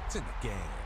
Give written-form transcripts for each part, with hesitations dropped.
It's in the game.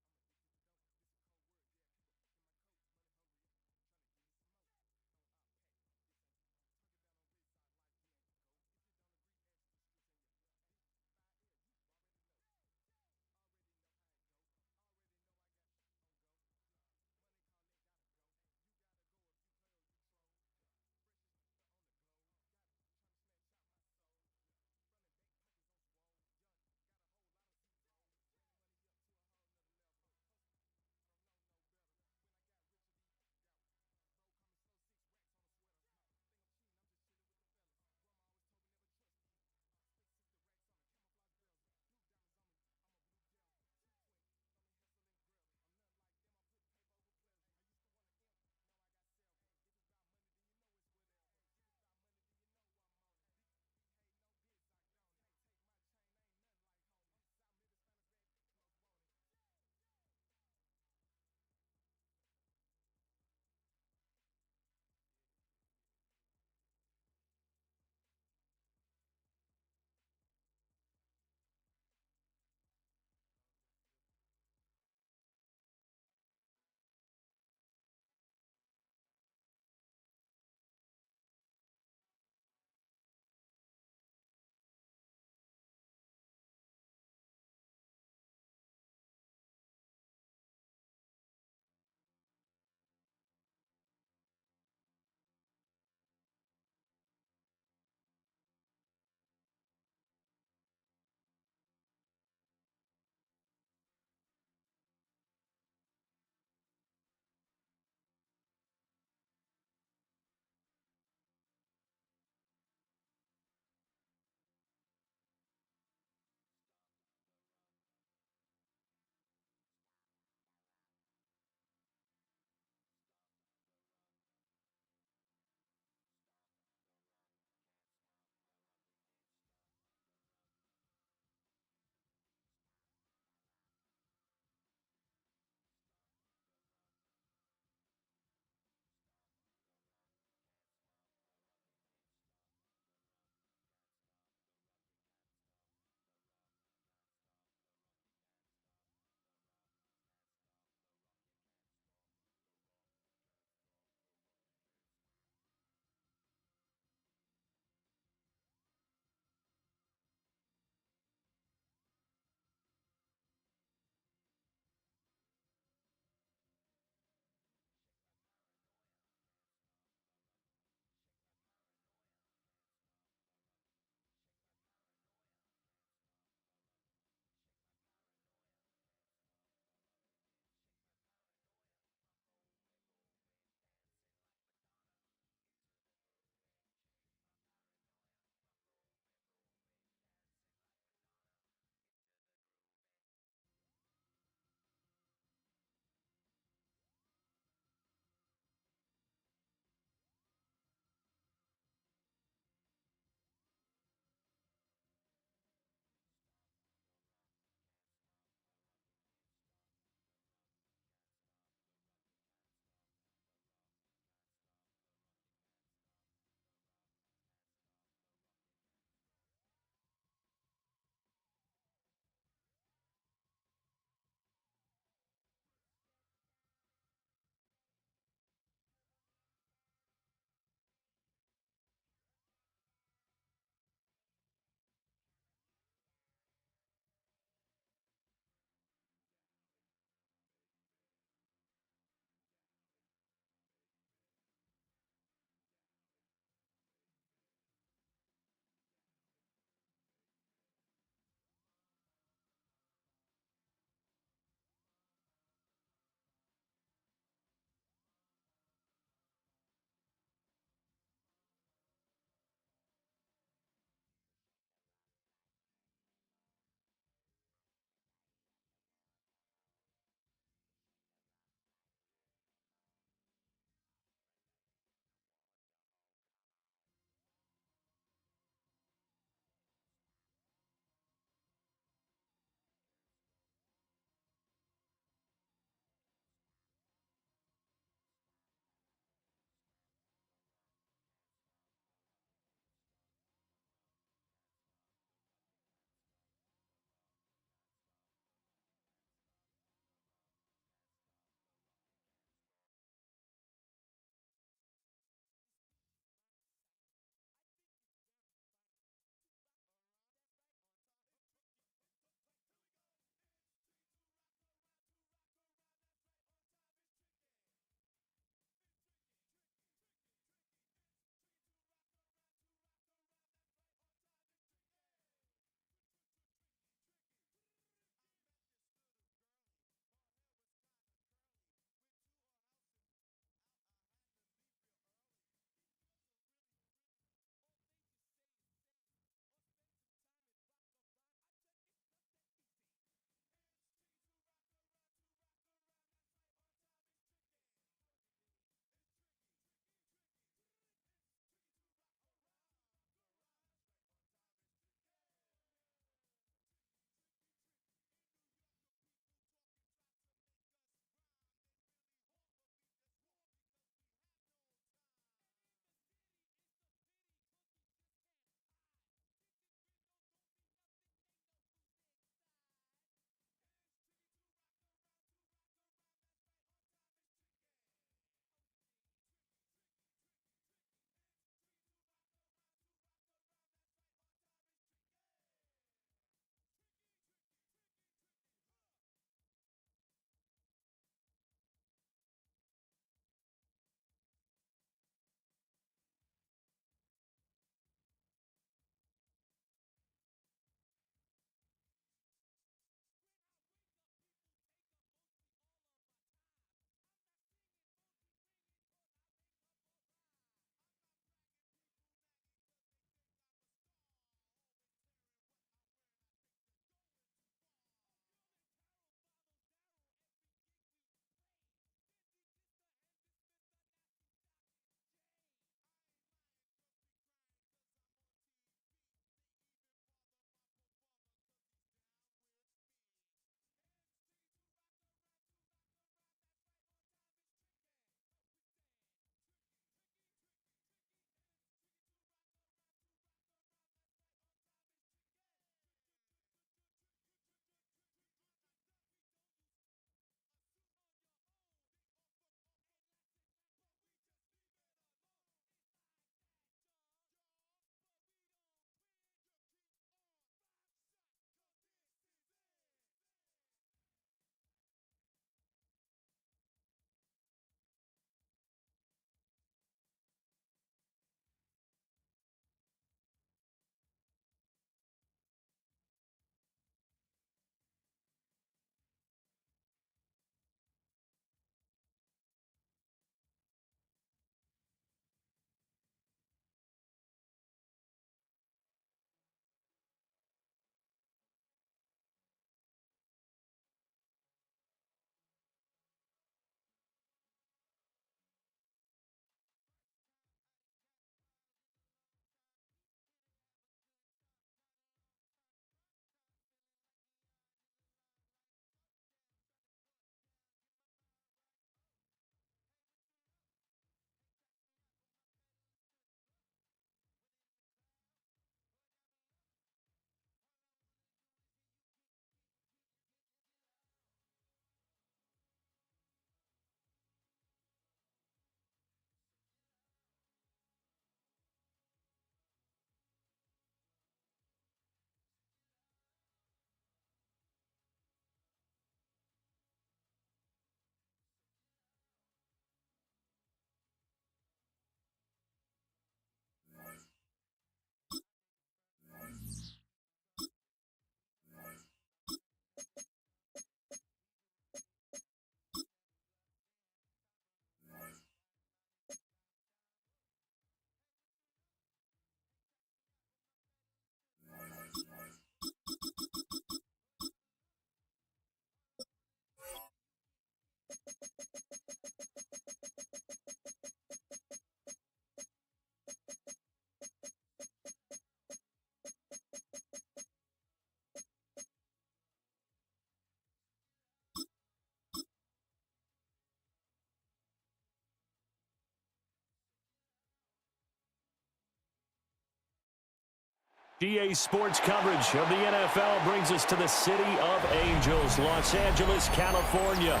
GA Sports coverage of the NFL brings us to the City of Angels, Los Angeles, California.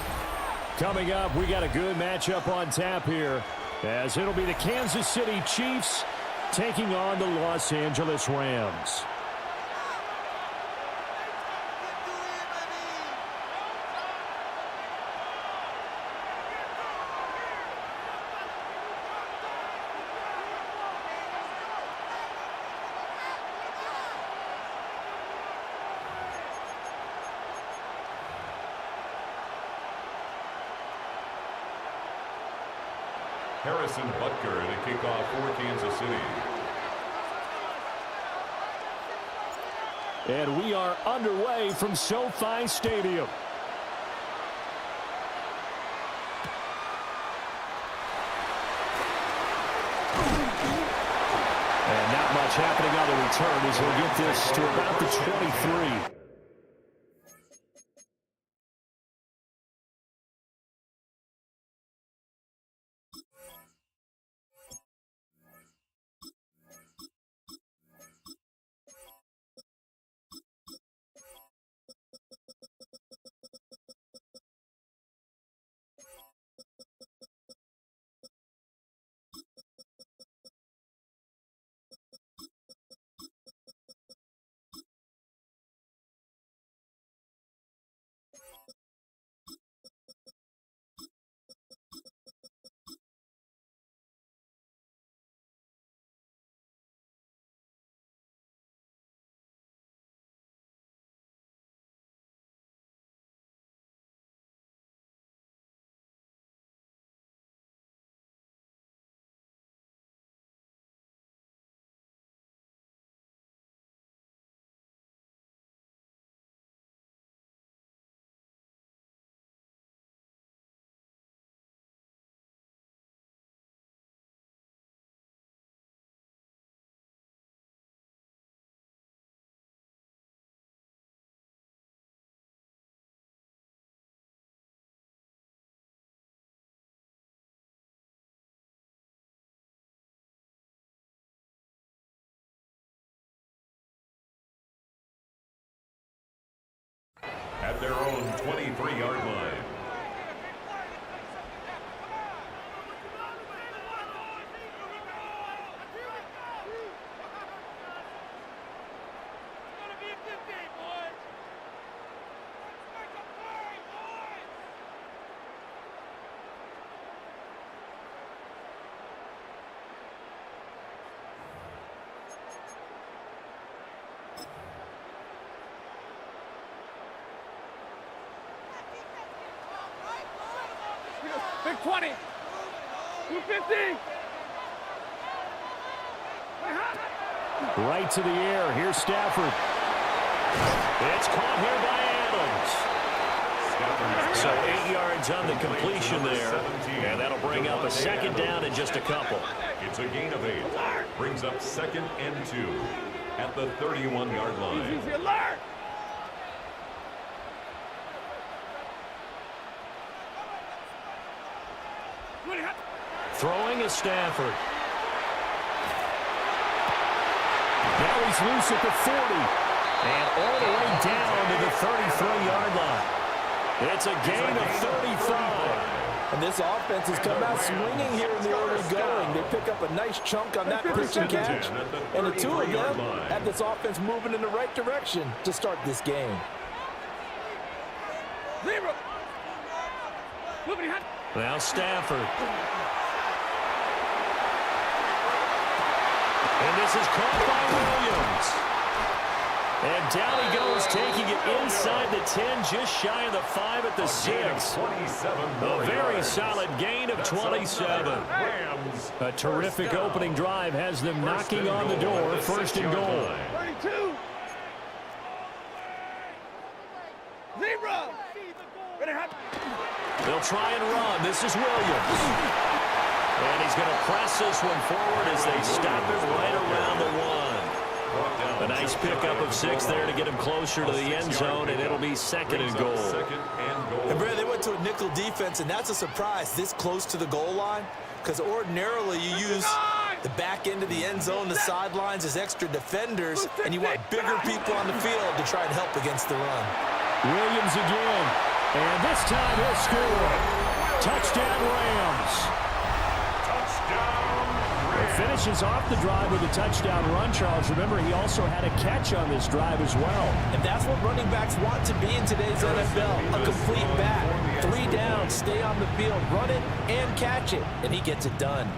Coming up, we got a good matchup on tap here, as it'll be the Kansas City Chiefs taking on the Los Angeles Rams. Harrison Butker to kick off for Kansas City. And we are underway from SoFi Stadium. And not much happening on the return as he'll get this to about the 23. At their own 23-yard line. Big 20. 250. Right to the air. Here's Stafford. It's caught here by Adams. So 8 yards on the completion there. And that'll bring up a second down in just a couple. It's a gain of 8. Brings up 2nd and 2 at the 31-yard line. Easy alert. Throwing is Stafford. Now he's loose at the 40. And all the way down to the 33-yard line. It's a gain of 35. And this offense has come out swinging here in the early going. They pick up a nice chunk on that pitch and catch. And the two of them have this offense moving in the right direction to start this game. Now Stafford. And this is caught by Williams. And down he goes, taking it inside the 10, just shy of the 5 at the 6. A very solid gain of 27. A terrific opening drive has them knocking on the door, 1st and goal. 32. 0. They'll try and run. This is Williams. And he's going to press this one forward as they stop it right around the 1. A nice pickup of 6 there to get him closer to the end zone, and it'll be 2nd and goal. And Brad, they went to a nickel defense, and that's a surprise this close to the goal line, because ordinarily you use The back end of the end zone, the sidelines is extra defenders, and you want bigger people on the field to try and help against the run. Williams again, and this time he'll score. Touchdown, Rams. Finishes off the drive with a touchdown run, Charles. Remember, he also had a catch on this drive as well. And that's what running backs want to be in today's NFL, a complete back. 3 downs, stay on the field, run it, and catch it, and he gets it done.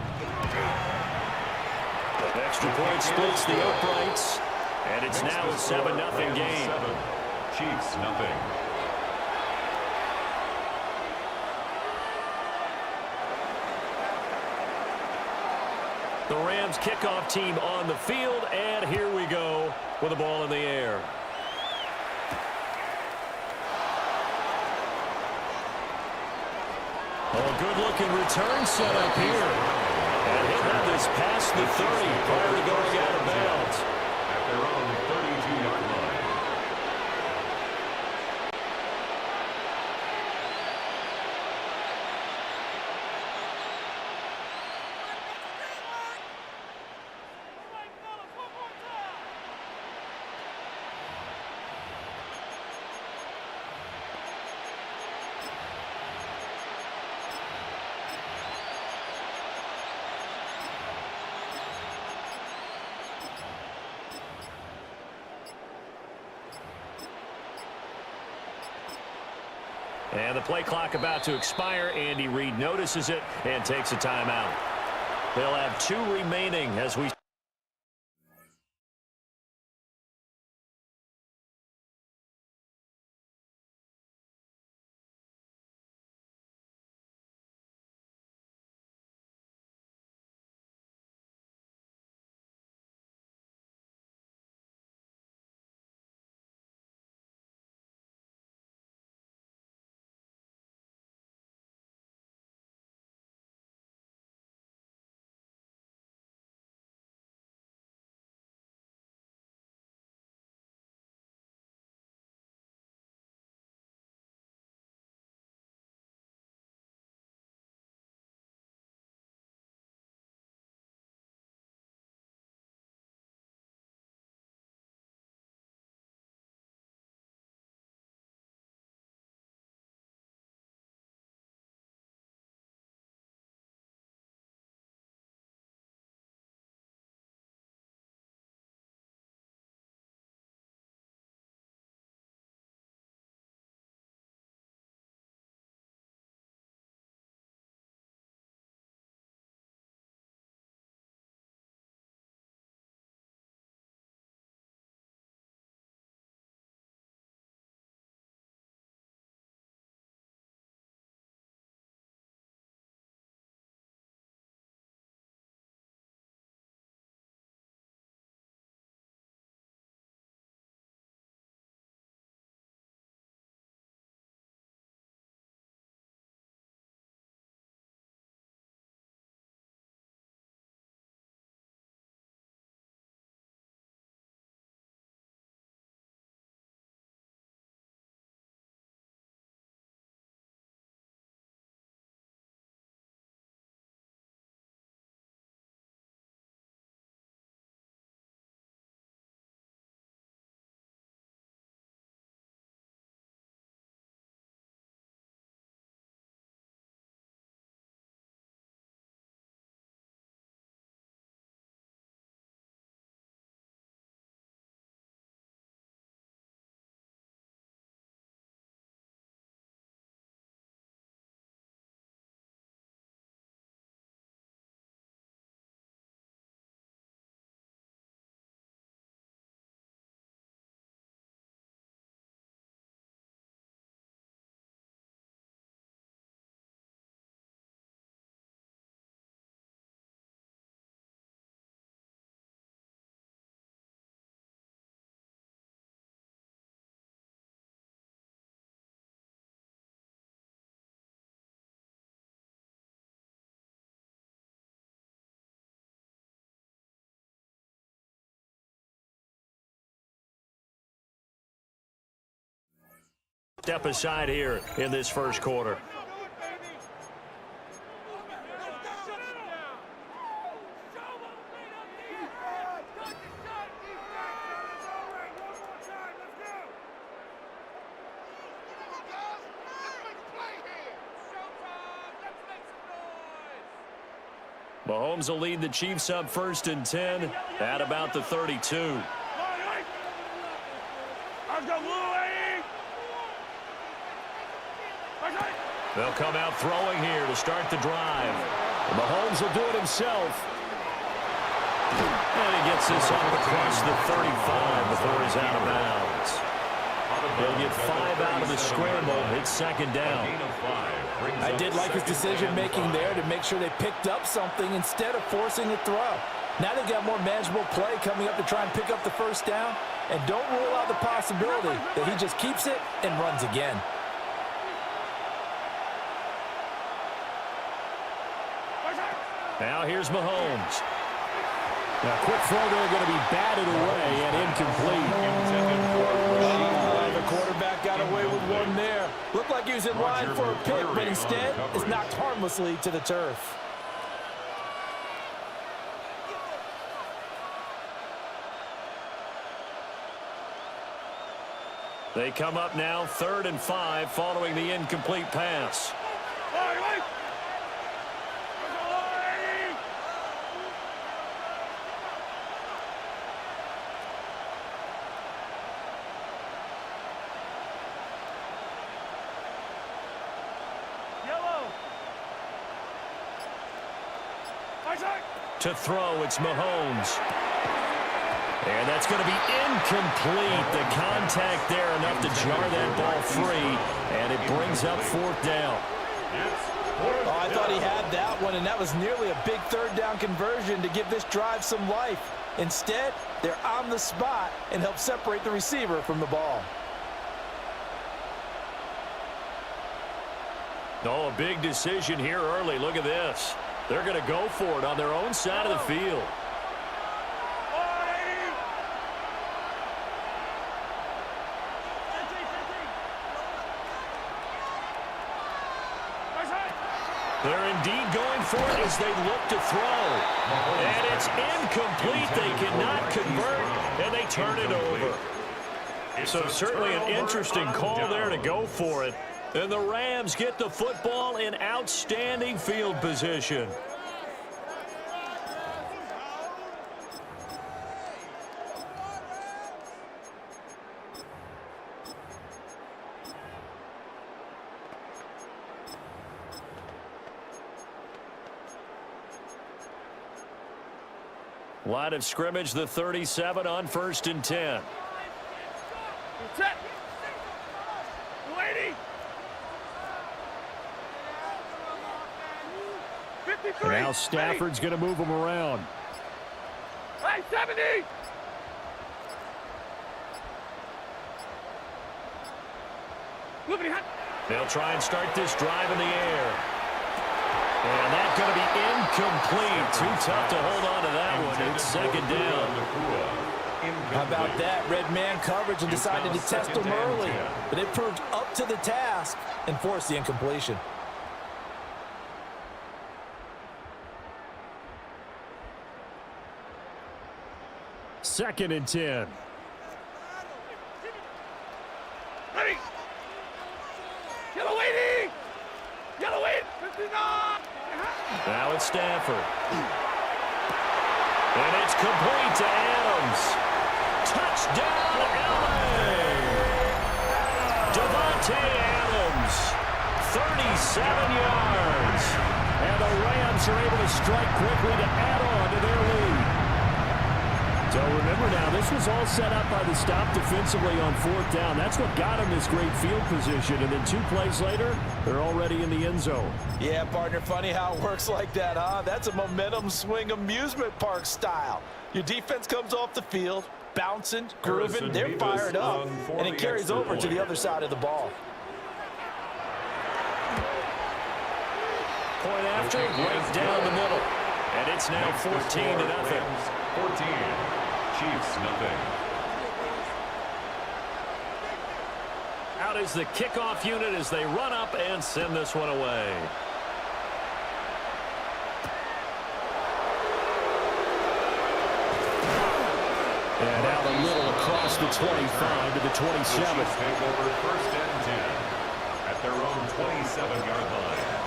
Extra point splits the uprights, and it's now a 7-0 game. Chiefs nothing. The Rams kickoff team on the field, and here we go with the ball in the air. Oh, good-looking return set up here. And he'll have this past the 30 prior to going out of bounds. At their own 32-yard line. And the play clock about to expire. Andy Reid notices it and takes a timeout. They'll have 2 remaining as we... Step aside here in this first quarter. Mahomes will lead the Chiefs up 1st and 10 at about the 32. They'll come out throwing here to start the drive. Mahomes will do it himself. And he gets this up across the 35 before he's out of bounds. They'll get 5 out of the scramble. It's 2nd down. I did like his decision-making there to make sure they picked up something instead of forcing a throw. Now they've got more manageable play coming up to try and pick up the 1st down. And don't rule out the possibility that he just keeps it and runs again. Now here's Mahomes. Now, quick throw there, going to be batted away and incomplete. The quarterback got away with one there. Looked like he was in line for a pick, but instead is knocked harmlessly to the turf. They come up now 3rd and 5 following the incomplete pass. To throw, it's Mahomes. And that's going to be incomplete. The contact there enough to jar that ball free. And it brings up 4th down. Oh, I thought he had that one, and that was nearly a big 3rd down conversion to give this drive some life. Instead, they're on the spot and help separate the receiver from the ball. Oh, a big decision here early. Look at this. They're going to go for it on their own side of the field. They're indeed going for it as they look to throw. And it's incomplete. They cannot convert, and they turn it over. So certainly an interesting call there to go for it. And the Rams get the football in outstanding field position. Line of scrimmage, the 37 on 1st and 10. Set. 280. 53. Now Stafford's going to move him around. Hey, 70. Look at him. They'll try and start this drive in the air. And that's going to be incomplete. Too tough to hold on to that one. It's 2nd down. How about that? Red man coverage and decided to test him early. But it proved up to the task and forced the incompletion. Second and 10. Ready. Yellow 80. Yellow 8. 59. Now it's Stafford. And it's complete to Adams. Touchdown, LA! Devontae Adams, 37 yards. And the Rams are able to strike quickly to add on to their lead. So remember now, this was all set up by the stop defensively on 4th down. That's what got them this great field position. And then 2 plays later, they're already in the end zone. Yeah, partner, funny how it works like that, huh? That's a momentum swing amusement park style. Your defense comes off the field, bouncing, grooving, they're fired up, and it carries over to the other side of the ball. Point after, right down the middle. And it's now 14-0. 14. Chiefs, nothing. Out is the kickoff unit as they run up and send this one away. And out the middle across the 25 to the 27. The Chiefs take over 1st and 10 at their own 27-yard line.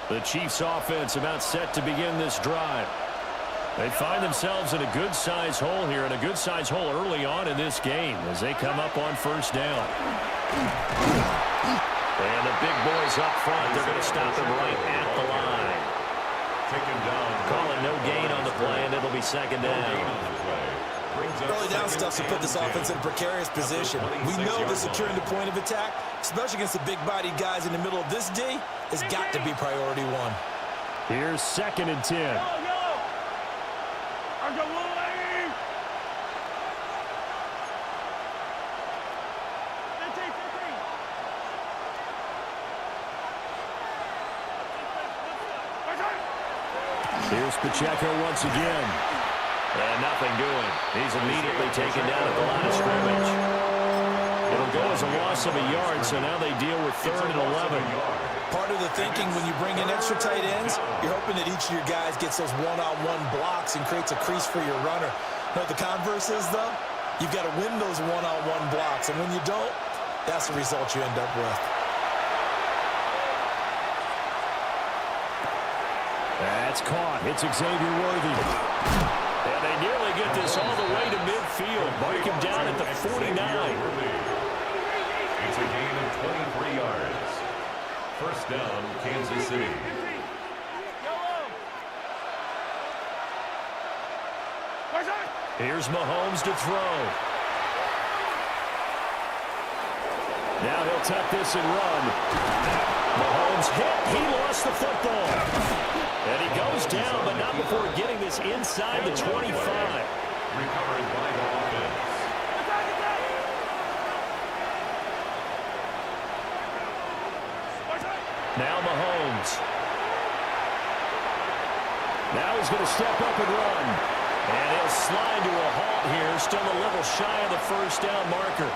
The Chiefs offense about set to begin this drive. They find themselves in a good-sized hole here, and a good-sized hole early on in this game as they come up on first down. And the big boys up front, they're going to stop him right at the line. Taken down. Calling no gain on the play, and it'll be second down. Early down stuff to put this offense in a precarious position. We know that securing the point of attack, especially against the big-bodied guys in the middle of this D, has got to be priority one. Here's second and 10. Here's Pacheco once again. And nothing doing. He's immediately taken down at the line of scrimmage. It'll go as a loss of a yard, so now they deal with 3rd and 11. Part of the thinking when you bring in extra tight ends, you're hoping that each of your guys gets those one-on-one blocks and creates a crease for your runner. But the converse is, though, you've got to win those one-on-one blocks, and when you don't, that's the result you end up with. That's caught. It's Xavier Worthy. And they nearly get this all the way to midfield. Mark him down at the 49. It's a gain of 23 yards. First down, Kansas City. Here's Mahomes to throw. Now he'll tuck this and run. Mahomes hit. He lost the football. And he goes down, but not before getting this inside the 25. Recovered by the offense. Now Mahomes. Now he's going to step up and run. And he'll slide to a halt here. Still a little shy of the first down marker.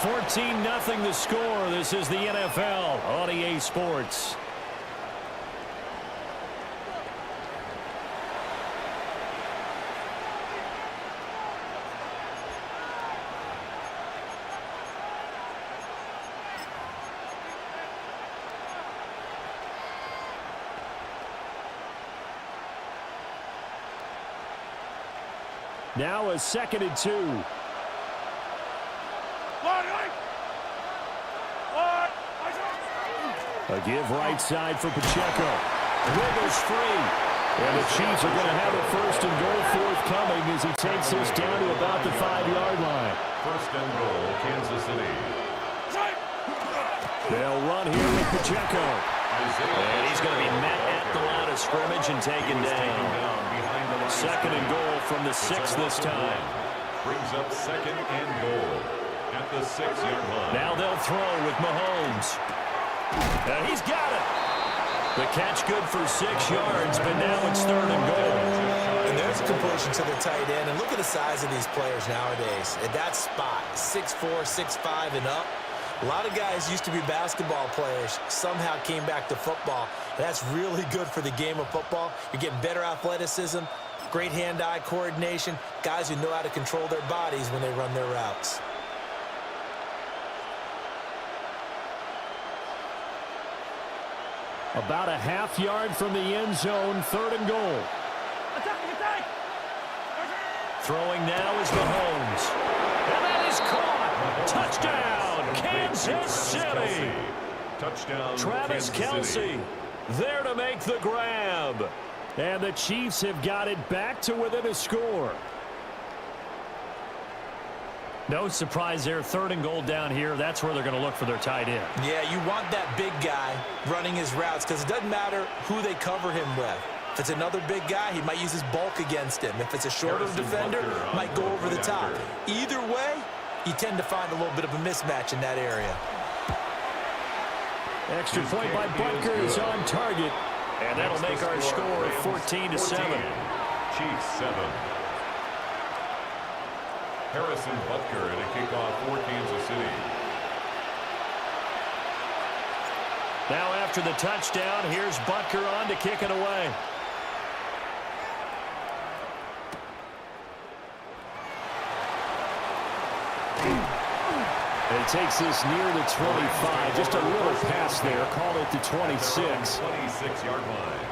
14-0 the score. This is the NFL on EA Sports. Now a 2nd and 2. A give right side for Pacheco. Wiggles free. And the Chiefs are going to have a 1st and goal forthcoming as he takes this down to about the 5-yard line. 1st and goal, Kansas City. They'll run here with Pacheco. And he's going to be met at the line of scrimmage and taken down. 2nd and goal from the 6 this time. Brings up 2nd and goal at the 6-yard line. Now they'll throw with Mahomes. And he's got it. The catch good for 6 yards, but now it's 3rd and goal. And there's a completion to the tight end. And look at the size of these players nowadays. At that spot, 6'4", 6'5", and up. A lot of guys used to be basketball players, somehow came back to football. That's really good for the game of football. You're getting better athleticism, great hand-eye coordination, guys who know how to control their bodies when they run their routes. About a half yard from the end zone, 3rd and goal. Throwing now is Mahomes. And that is caught. Touchdown, Kansas City. Touchdown, Travis Kelce there to make the grab. And the Chiefs have got it back to within a score. No surprise there, 3rd and goal down here. That's where they're going to look for their tight end. Yeah, you want that big guy running his routes because it doesn't matter who they cover him with. If it's another big guy, he might use his bulk against him. If it's a shorter defender, might go over the top. Either way, you tend to find a little bit of a mismatch in that area. Extra point by Butker is on target. And that'll make our score 14-7. Chiefs 7. Harrison Butker at a kickoff for Kansas City. Now after the touchdown, here's Butker on to kick it away. A takes this near the 25. Just a little pass there. Call it the 26. 26-yard line.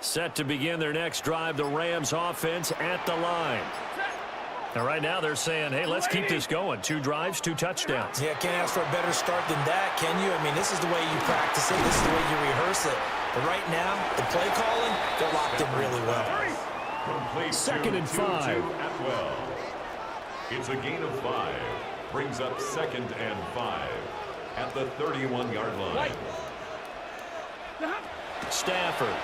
Set to begin their next drive, the Rams offense at the line. And right now they're saying, hey, let's keep this going. 2 drives, 2 touchdowns. Yeah, can't ask for a better start than that, can you? I mean, this is the way you practice it. This is the way you rehearse it. But right now, the play calling, they're locked in really well. Complete 2nd and 5. At well. It's a gain of 5. Brings up 2nd and 5 at the 31-yard line. Stafford.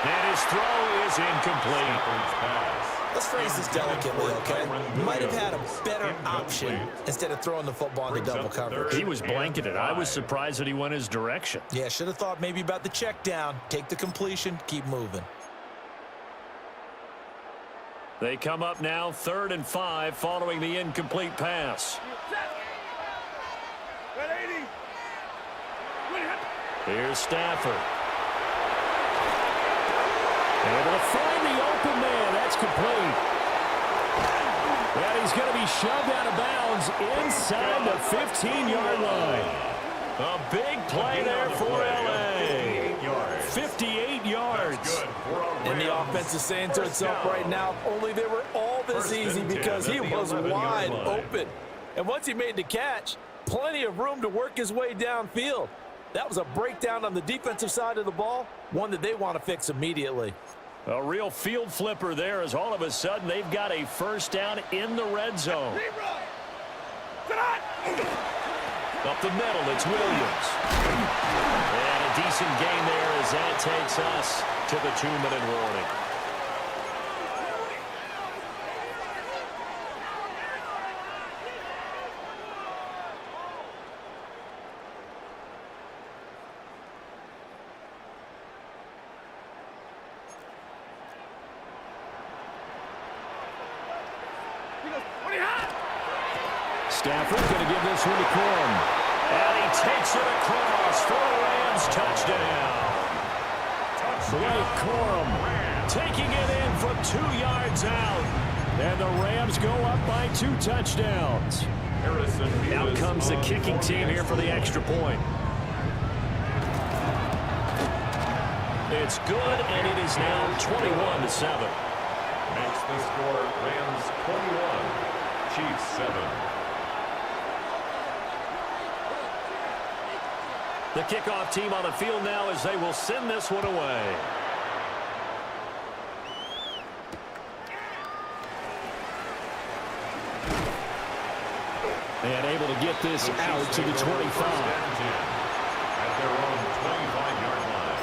And his throw is incomplete. Let's phrase this delicately, okay? Might have had a better option instead of throwing the football into double coverage. He was blanketed. I was surprised that he went his direction. Yeah, should have thought maybe about the check down. Take the completion, keep moving. They come up now 3rd and 5 following the incomplete pass. Here's Stafford. Able to find the open man. That's complete. And he's going to be shoved out of bounds inside the 15-yard line. A big play there for L.A. 58 yards. And the offense is saying to itself right now, only they were all this easy because he was wide open. And once he made the catch, plenty of room to work his way downfield. That was a breakdown on the defensive side of the ball, one that they want to fix immediately. A real field flipper there as all of a sudden they've got a first down in the red zone. Up the middle, it's Williams. And a decent gain there as that takes us to the 2-minute warning. Stafford going to give this one to Corum. And he takes it across for a Rams touchdown. Blake Corum taking it in from 2 yards out. And the Rams go up by 2 touchdowns. Out comes the kicking team here for the extra point. It's good, and it is now 21-7. Makes the score Rams 21, Chiefs 7. The kickoff team on the field now as they will send this one away. And able to get this out to the 25. At their own 25-yard line.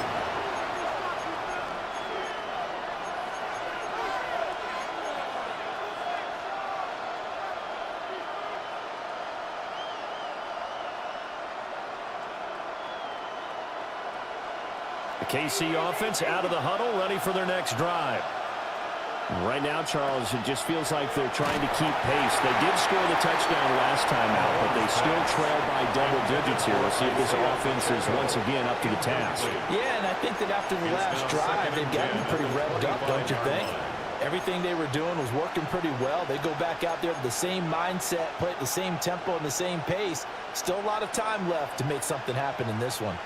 The KC offense out of the huddle, ready for their next drive. Right now, Charles, it just feels like they're trying to keep pace. They did score the touchdown last time out, but they still trail by double digits here. We'll see if this offense is once again up to the task. Yeah, and I think that after the last drive, they've gotten pretty revved up, don't you think? Everything they were doing was working pretty well. They go back out there with the same mindset, play at the same tempo and the same pace. Still a lot of time left to make something happen in this one.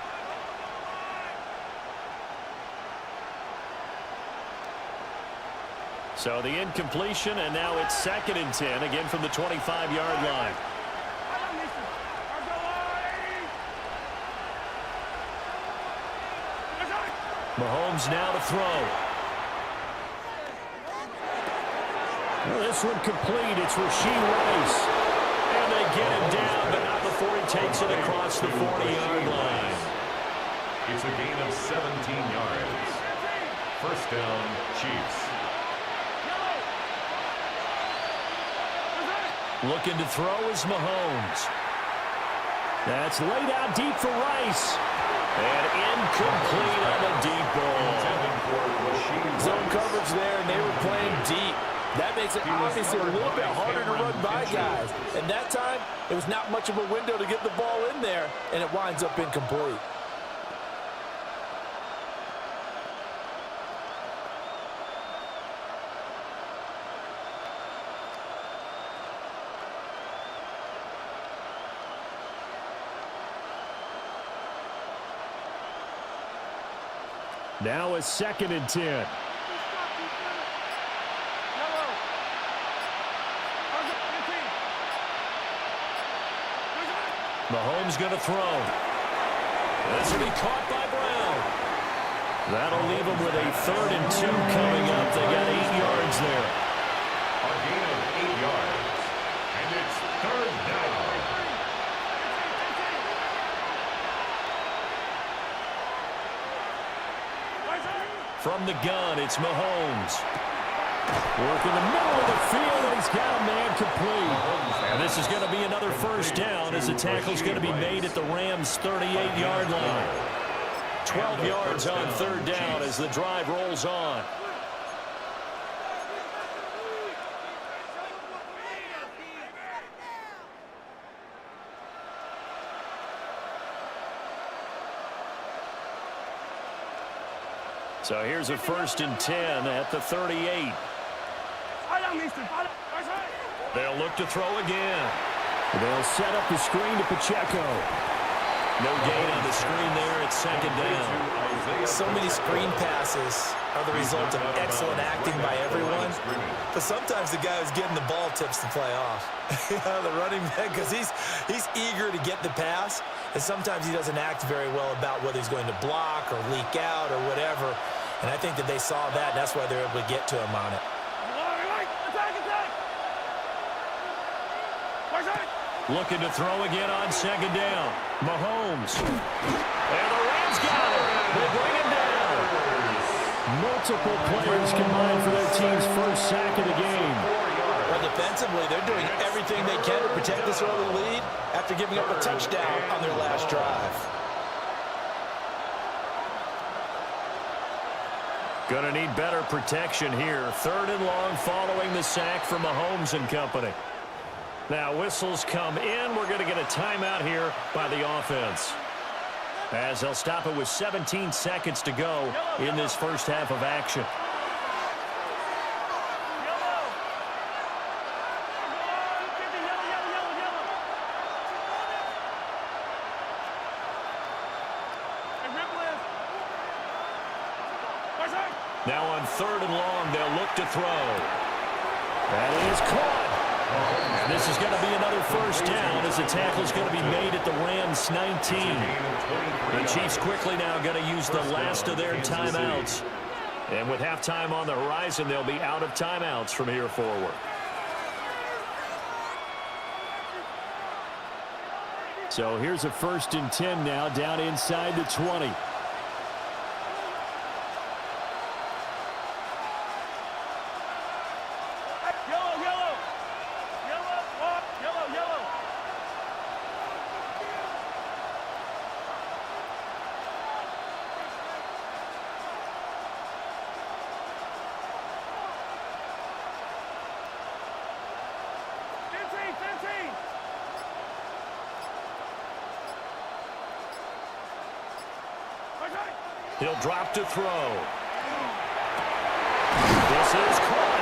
So the incompletion, and now it's 2nd and 10, again from the 25-yard line. Mahomes now to throw. Well, this one complete. It's Rashee Rice. And they get him down, but not before he takes it across the 40-yard line. It's a gain of 17 yards. First down, Chiefs. Looking to throw is Mahomes. That's laid out deep for Rice. And incomplete on the deep ball. Zone coverage there, and they were playing deep. That makes it obviously a little bit harder to run by guys. And that time, it was not much of a window to get the ball in there, and it winds up incomplete. Now a 2nd and 10. Mahomes going to throw. This will be caught by Brown. That'll leave him with a 3rd and 2 coming up. They got 8 yards there. A gain of 8 yards. And it's 3rd down. From the gun, it's Mahomes. Work in the middle of the field, and he's got a man complete. And this is going to be another first down as the tackle's going to be made at the Rams' 38-yard line. 12 yards on 3rd down as the drive rolls on. So here's a 1st and 10 at the 38. They'll look to throw again. They'll set up the screen to Pacheco. No gain on the screen there at 2nd down. So many screen passes are the result of excellent acting by everyone. But sometimes the guy who's getting the ball tips the play off. The running back, because he's eager to get the pass. And sometimes he doesn't act very well about whether he's going to block or leak out or whatever. And I think that they saw that, and that's why they're able to get to him on it. Looking to throw again on 2nd down. Mahomes. And the Rams got him. They bring him down. Multiple players combined for their team's first sack of the game. Well, defensively, they're doing everything they can to protect this early lead after giving up a touchdown on their last drive. Going to need better protection here. 3rd and long following the sack from Mahomes and company. Now whistles come in. We're going to get a timeout here by the offense, as they'll stop it with 17 seconds to go in this first half of action. Now on 3rd and long, they'll look to throw. That is caught. This is going to be another first down as the tackle's going to be made at the Rams' 19. The Chiefs quickly now going to use the last of their timeouts. And with halftime on the horizon, they'll be out of timeouts from here forward. So here's a 1st and 10 now down inside the 20. He'll drop to throw. This is caught.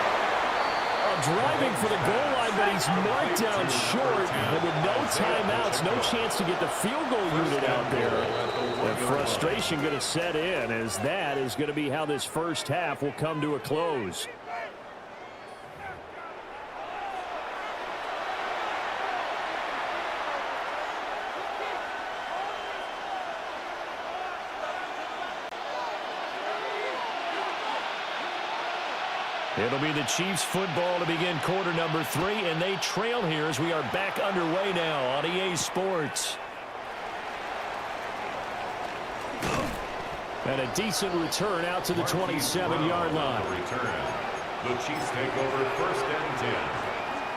Driving for the goal line, but he's marked down short. And with no timeouts, no chance to get the field goal unit out there. And frustration going to set in, as that is going to be how this first half will come to a close. It'll be the Chiefs football to begin quarter number 3, and they trail here as we are back underway now on EA Sports. And a decent return out to the 27-yard line. Return. The Chiefs take over 1st and 10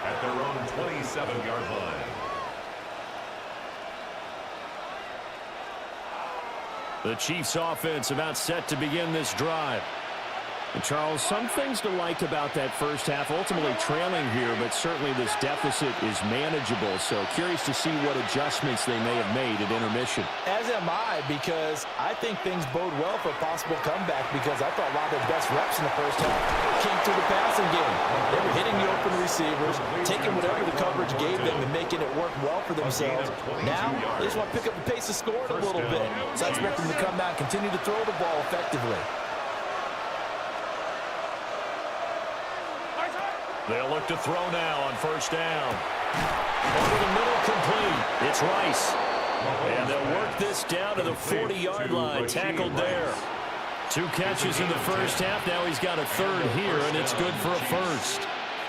at their own 27-yard line. The Chiefs offense about set to begin this drive. And Charles, some things to like about that first half, ultimately trailing here, but certainly this deficit is manageable. So curious to see what adjustments they may have made at intermission. As am I, because I think things bode well for a possible comeback, because I thought a lot of their best reps in the first half came through the passing game. They were hitting the open receivers, taking whatever the coverage gave them and making it work well for themselves. Now, they just want to pick up the pace of scoring a little bit. So I expect them to come out and continue to throw the ball effectively. They'll look to throw now on 1st down. Over the middle, complete. It's Rice. And they'll work this down to the 40-yard line. Tackled there. 2 catches in the first half. Now he's got a 3rd here, and it's good for a 1st.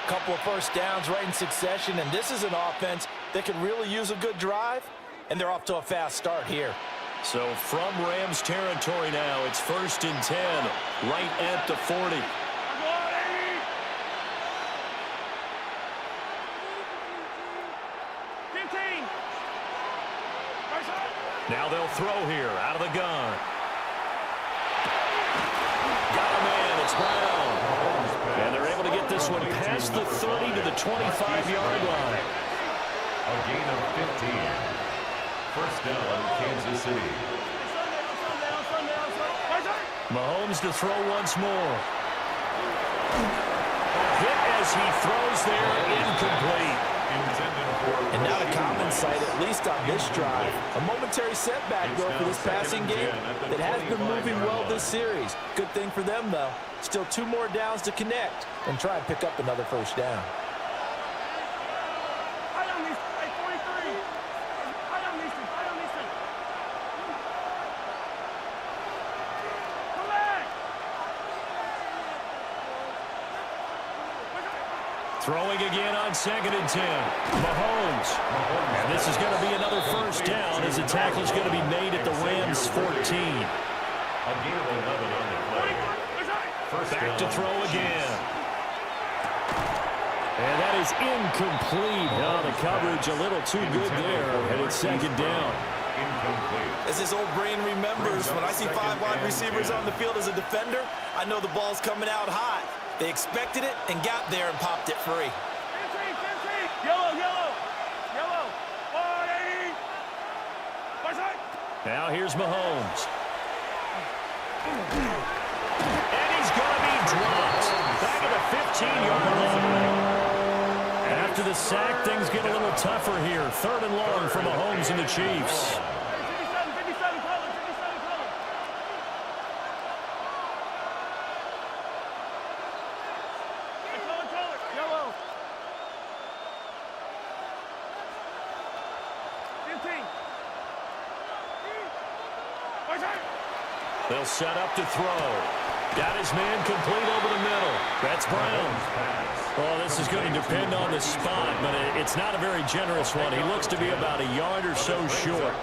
Couple of first downs right in succession, and this is an offense that could really use a good drive, and they're off to a fast start here. So from Rams territory now, it's 1st and 10, right at the 40. Now they'll throw here out of the gun. Got a man. It's Brown. And they're able to get this one past the 30 to the 25-yard line. A gain of 15. 1st down, Kansas City. Mahomes to throw once more. Hit as he throws there, incomplete. And now the common sight, at least on this drive. A momentary setback, though, for this passing game that has been moving well this series. Good thing for them, though. Still 2 more downs to connect and try and pick up another 1st down. Throwing again on 2nd and 10. Mahomes. And this is going to be another 1st down as the tackle is going to be made at the Rams 14. A gain of 11 on the play. Back to throw again. And that is incomplete. Oh, the coverage a little too good there. And it's 2nd down. As his old brain remembers, when I see 5 wide receivers on the field as a defender, I know the ball's coming out hot. They expected it and got there and popped it free. Yellow, yellow, yellow. 180. Now here's Mahomes. And he's going to be dropped. Back at the 15-yard line. After the sack, things get a little tougher here. 3rd and long for Mahomes and the Chiefs. They'll set up to throw. Got his man complete over the middle. That's Brown. Well, this is going to depend on the spot, but it's not a very generous one. He looks to be about a yard or so short.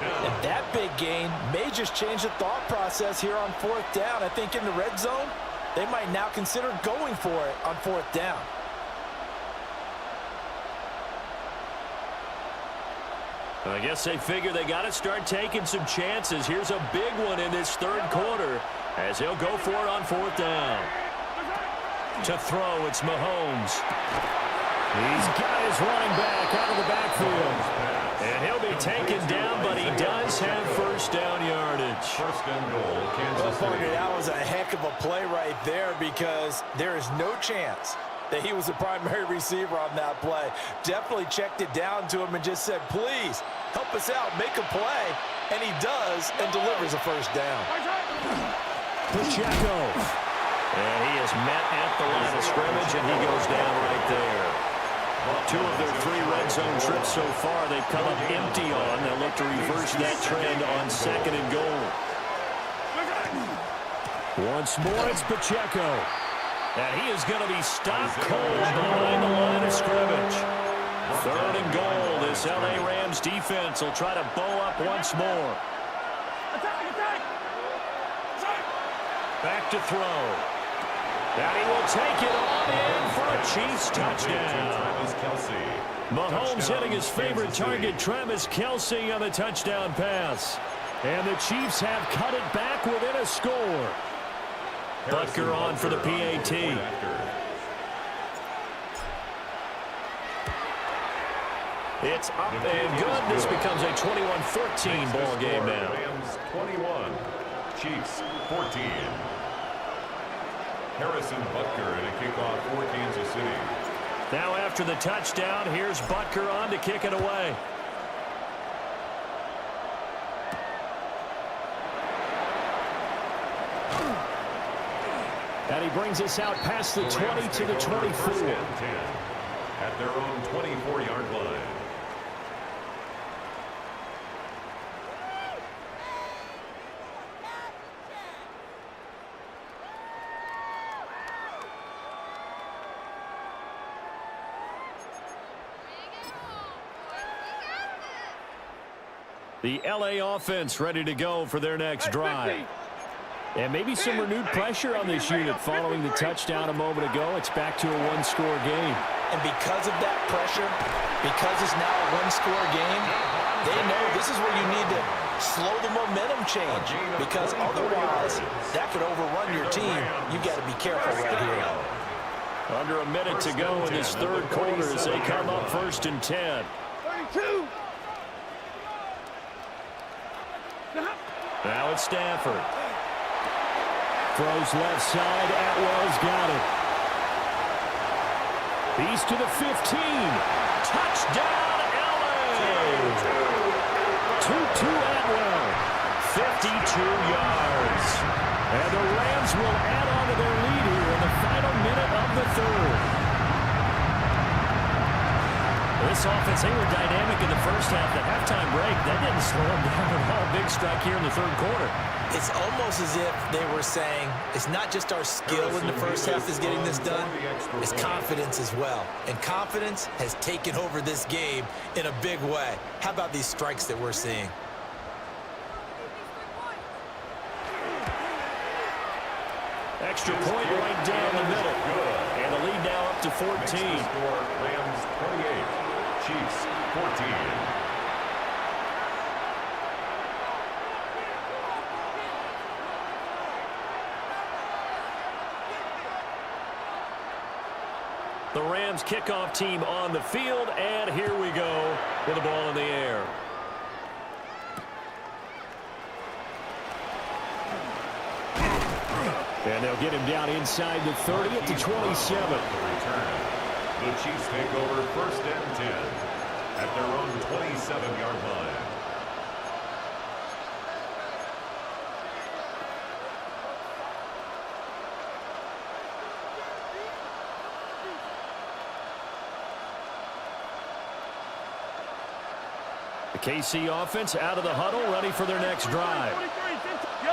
And that big gain may just change the thought process here on 4th down. I think in the red zone, they might now consider going for it on 4th down. I guess they figure they got to start taking some chances. Here's a big one in this 3rd quarter as he'll go for it on 4th down. To throw, it's Mahomes. He's got his running back out of the backfield. And he'll be taken down, but he does have 1st down yardage. 1st and goal, Kansas City. That was a heck of a play right there, because there is no chance that he was the primary receiver on that play. Definitely checked it down to him and just said, please, help us out, make a play. And he does and delivers a 1st down. Pacheco. And he is met at the line of scrimmage, and he goes down right there. 2 of their 3 red zone trips so far, they've come up empty on. They'll look to reverse that trend on 2nd and goal. Once more, it's Pacheco. And he is going to be stopped cold behind the line of scrimmage. 3rd and goal. This L.A. Rams defense will try to bow up once more. Back to throw. And he will take it on in for a Chiefs touchdown. Mahomes hitting his favorite target, Travis Kelce, on the touchdown pass. And the Chiefs have cut it back within a score. Butker on for the PAT. It's up and good. This becomes a 21-14 ball game now. Rams 21, Chiefs 14. Harrison Butker in a kickoff for Kansas City. Now after the touchdown, here's Butker on to kick it away. And he brings us out past the 20 to the 24. At their own 24-yard line. The L.A. offense ready to go for their next drive. And maybe some renewed pressure on this unit following the touchdown a moment ago. It's back to a one-score game. And because of that pressure, because it's now a one-score game, they know this is where you need to slow the momentum change. Because otherwise, that could overrun your team. You've got to be careful right here. Under a minute to go in this 3rd quarter as they come up 1st and 10. 32. Now it's Stafford. Throws left side. Atwell's got it. He's to the 15. Touchdown, L.A. 2-2 Atwell. 52 yards. And the Rams will add on to their lead here in the final minute of the 3rd. This offense, they were dynamic in the first half. The halftime break, that didn't slow them down at all. Big strike here in the 3rd quarter. It's almost as if they were saying, it's not just our skill in the first half that's getting this done, it's confidence as well. And confidence has taken over this game in a big way. How about these strikes that we're seeing? Extra point right down the middle. And the lead now up to 14. Rams 28. Chiefs 14. The Rams kickoff team on the field, and here we go with the ball in the air. And they'll get him down inside the 30 at the 27. The Chiefs take over 1st and 10 at their own 27-yard line. The KC offense out of the huddle, ready for their next drive.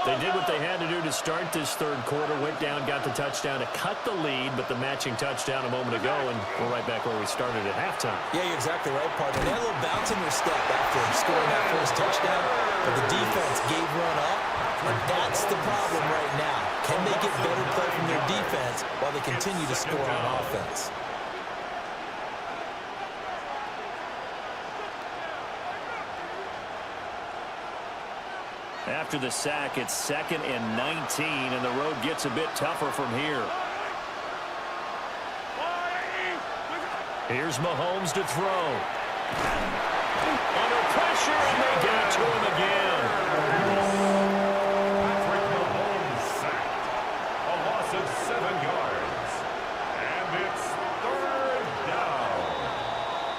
They did what they had to do to start this 3rd quarter, went down, got the touchdown to cut the lead, but the matching touchdown a moment ago, and we're right back where we started at halftime. Yeah, you're exactly right, partner. They had a little bounce in their step after scoring that first touchdown, but the defense gave one up, and that's the problem right now. Can they get better play from their defense while they continue to score on offense? After the sack, it's 2nd and 19, and the road gets a bit tougher from here. Here's Mahomes to throw. Under pressure, and they get it to him again. Patrick Mahomes sacked. A loss of 7 yards. And it's 3rd down.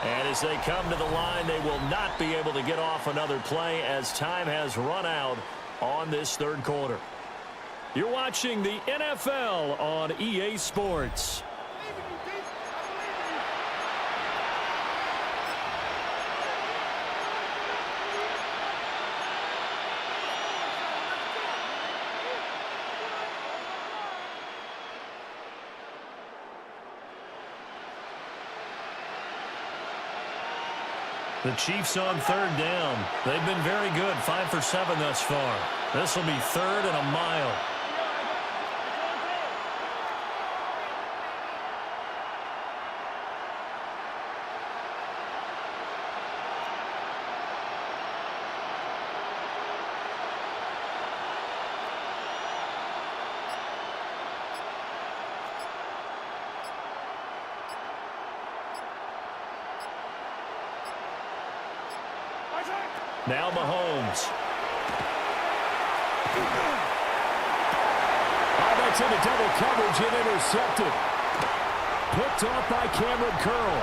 And as they come to the line, they will not be able to get off another play as time has run out on this 3rd quarter. You're watching the NFL on EA Sports. The Chiefs on third down. They've been very good, 5 for 7 thus far. This will be third and a mile. Now Mahomes. That's into double coverage and intercepted. Picked off by Cameron Curl.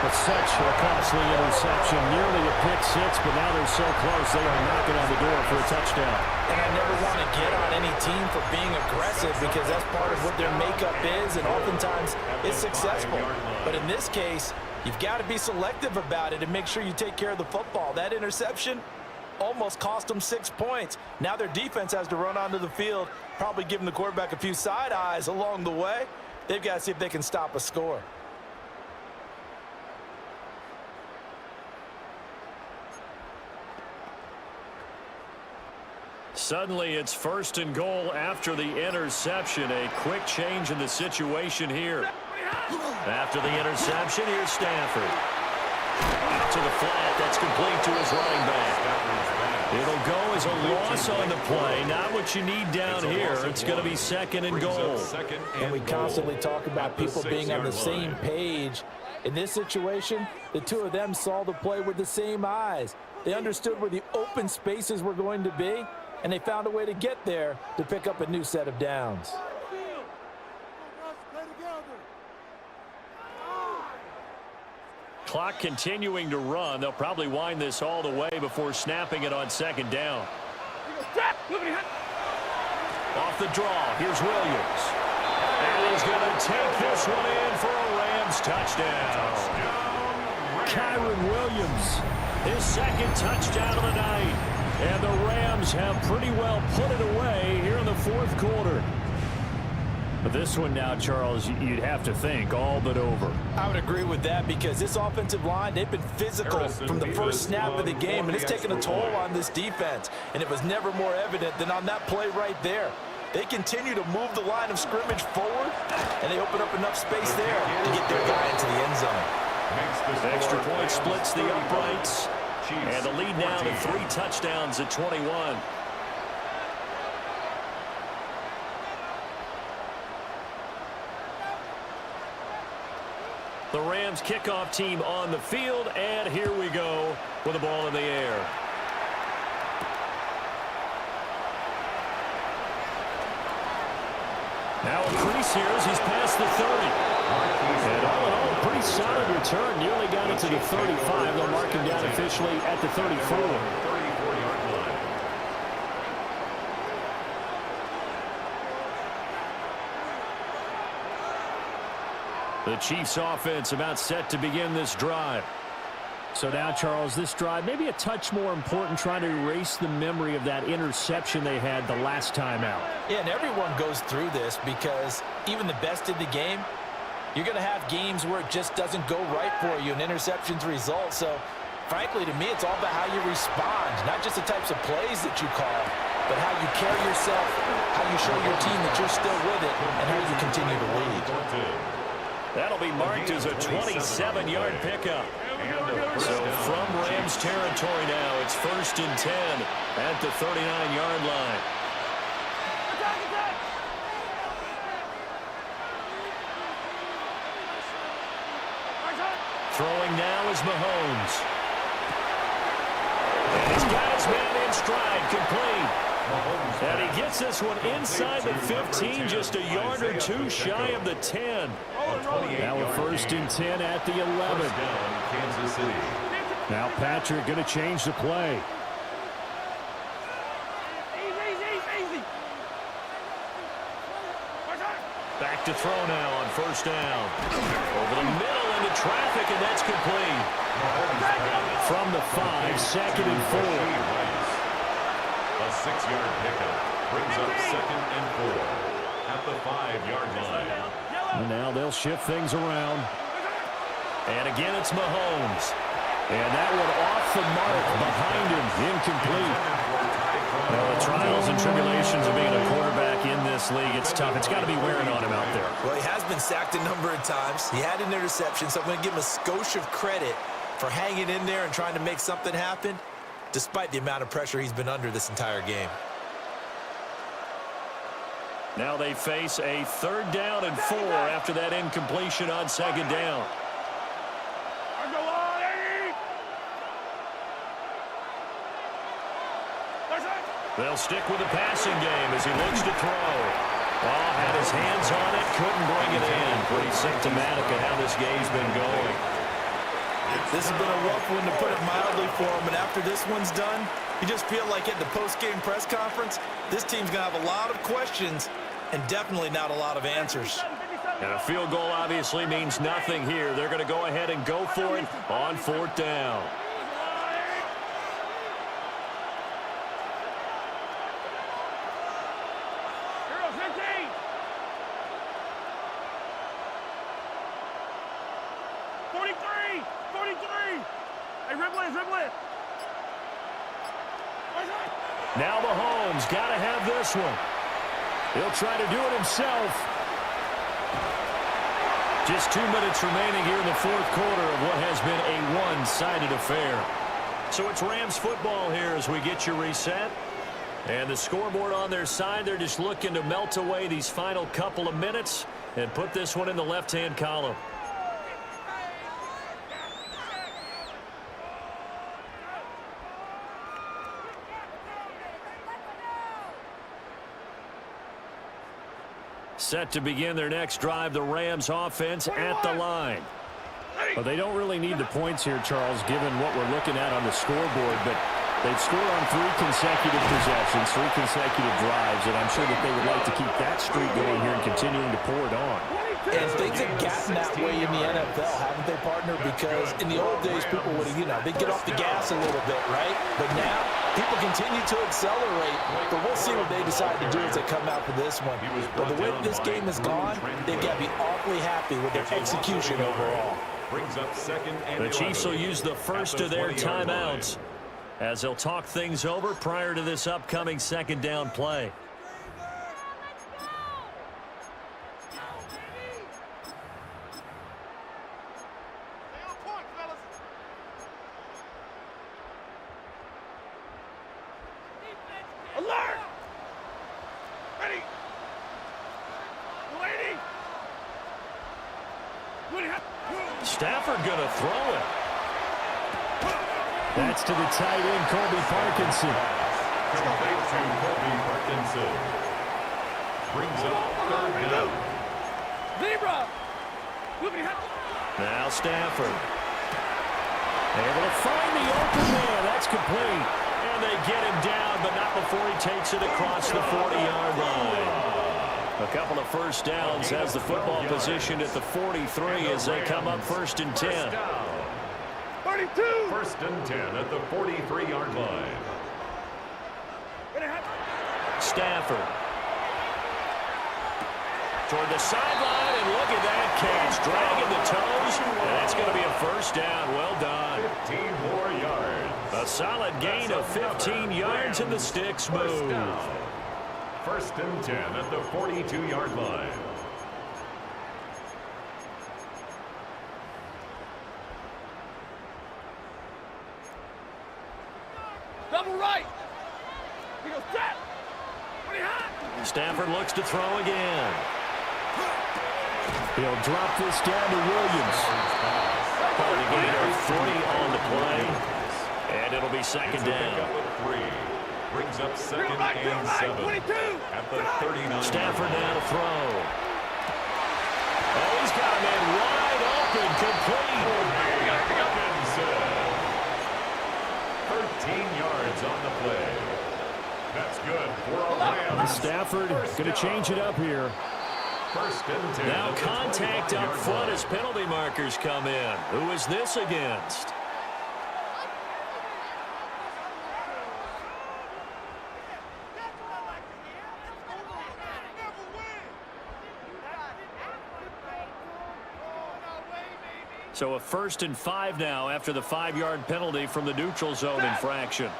But such a costly interception. Nearly a pick six, but now they're so close they are knocking on the door for a touchdown. And I never want to get on any team for being aggressive because that's part of what their makeup is, and oftentimes it's successful. But in this case, you've got to be selective about it and make sure you take care of the football. That interception almost cost them 6 points. Now their defense has to run onto the field, probably giving the quarterback a few side eyes along the way. They've got to see if they can stop a score. Suddenly it's first and goal after the interception. A quick change in the situation here. After the interception, here's Stafford. Out to the flat. That's complete to his running back. It'll go as a loss on the play. Not what you need down here. It's going to be second and goal. And we constantly talk about people being on the same page. In this situation, the two of them saw the play with the same eyes. They understood where the open spaces were going to be, and they found a way to get there to pick up a new set of downs. Clock continuing to run. They'll probably wind this all the way before snapping it on second down. Off the draw, here's Williams. And he's going to take this one in for a Rams touchdown. Kyron Williams, his second touchdown of the night. And the Rams have pretty well put it away here in the fourth quarter. But this one now, Charles, you'd have to think all but over. I would agree with that because this offensive line, they've been physical from the first snap of the game, and it's taken a toll on this defense. And it was never more evident than on that play right there. They continue to move the line of scrimmage forward, and they open up enough space there to get their guy into the end zone. Extra point splits the uprights, and the lead now to 3 touchdowns at 21. The Rams kickoff team on the field, and here we go with the ball in the air. Now a crease here as he's past the 30. And all in all, a pretty solid return. Nearly got it to the 35. They'll mark him down officially at the 34. The Chiefs offense about set to begin this drive. So now, Charles, this drive maybe a touch more important, trying to erase the memory of that interception they had the last time out. Yeah, and everyone goes through this because even the best in the game, you're going to have games where it just doesn't go right for you, and interceptions result. So, frankly, to me, it's all about how you respond, not just the types of plays that you call, but how you carry yourself, how you show your team that you're still with it, and how you continue to lead. That'll be marked as a 27-yard pickup. So from Rams territory now, it's first and 10 at the 39-yard line. Throwing now is Mahomes. And he's got his man in stride, complete. And he gets this one inside the 15, just a yard or two shy of the 10. Now a first and 10 at the 11. Kansas City. Now Patrick going to change the play. Back to throw now on first down. Over the middle into traffic, and that's complete. From the 5, second and 4. A 6-yard pickup brings up second and 4 at the 5-yard line. And now they'll shift things around. And again, it's Mahomes. And that one off the mark behind him, incomplete. Well, the trials and tribulations of being a quarterback in this league, it's tough. It's got to be wearing on him out there. Well, he has been sacked a number of times. He had an interception, so I'm going to give him a skosh of credit for hanging in there and trying to make something happen, despite the amount of pressure he's been under this entire game. Now they face a 3rd down and 4 after that incompletion on 2nd down. They'll stick with the passing game as he looks to throw. Oh, had his hands on it, couldn't bring it in. Pretty symptomatic of how this game's been going. This has been a rough one, to put it mildly, for him. And after this one's done, you just feel like at the post-game press conference, this team's going to have a lot of questions and definitely not a lot of answers. And a field goal obviously means nothing here. They're going to go ahead and go for it on 4th down. Now Mahomes got to have this one. He'll try to do it himself. Just 2 minutes remaining here in the 4th quarter of what has been a one-sided affair. So it's Rams football here as we get you reset. And the scoreboard on their side, they're just looking to melt away these final couple of minutes and put this one in the left-hand column. Set to begin their next drive, the Rams offense at the line. Well, they don't really need the points here, Charles, given what we're looking at on the scoreboard, but they've scored on 3 consecutive possessions, 3 consecutive drives, and I'm sure that they would like to keep that streak going here and continuing to pour it on. And things have gotten that way in the NFL, haven't they, partner? Because in the old days, people would, they'd get off the gas a little bit, right? But now, people continue to accelerate, but we'll see what they decide to do as they come out for this one. But the way that this game has gone, they've got to be awfully happy with their execution overall. The Chiefs will use the first of their timeouts as they'll talk things over prior to this upcoming 2nd down play. Alert! Ready! Waiting! Stafford going to throw it. That's to the tight end, Colby Parkinson. Brings up 3rd down. Zebra! Now Stafford. Able to find the open man. That's complete. And they get him down, but not before he takes it across the 40-yard line. A couple of first downs has the football positioned at the 43 as they come up 1st and 10. 32! 1st and 10 at the 43-yard line. Stafford. Toward the sideline, and look at that catch. Dragging the toes, and that's going to be a 1st down. Well done. 15 more yards. A solid gain of 15 yards, and the sticks move. 1st and 10 at the 42-yard line. Double right! He goes set! Pretty hot! Stafford looks to throw again. He'll drop this down to Williams. Part of the gain of 3 on the play. And it'll be 2nd down. Brings up 2nd and 7 at the 39. Stafford now to throw. Oh, he's got a man wide open, complete. 13 yards on the play. That's good for a Rams. Stafford going to change it up here. 1st and 10. Now contact up front as penalty markers come in. Who is this against? So a 1st and 5 now after the 5-yard penalty from the neutral zone infraction.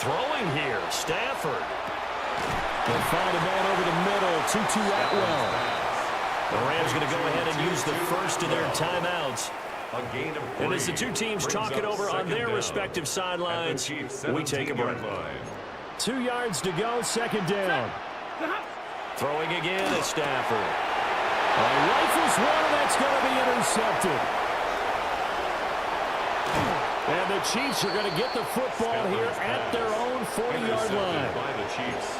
Throwing here, Stafford. They'll find a man over the middle, Tutu Atwell. The Rams going to go ahead and use the first of their timeouts. And as the two teams talk it over on their respective sidelines, we take a break. 2 yards to go, 2nd down. Throwing again is Stafford. Rifles one, and that's going to be intercepted. And the Chiefs are going to get the football here at their own 40-yard line.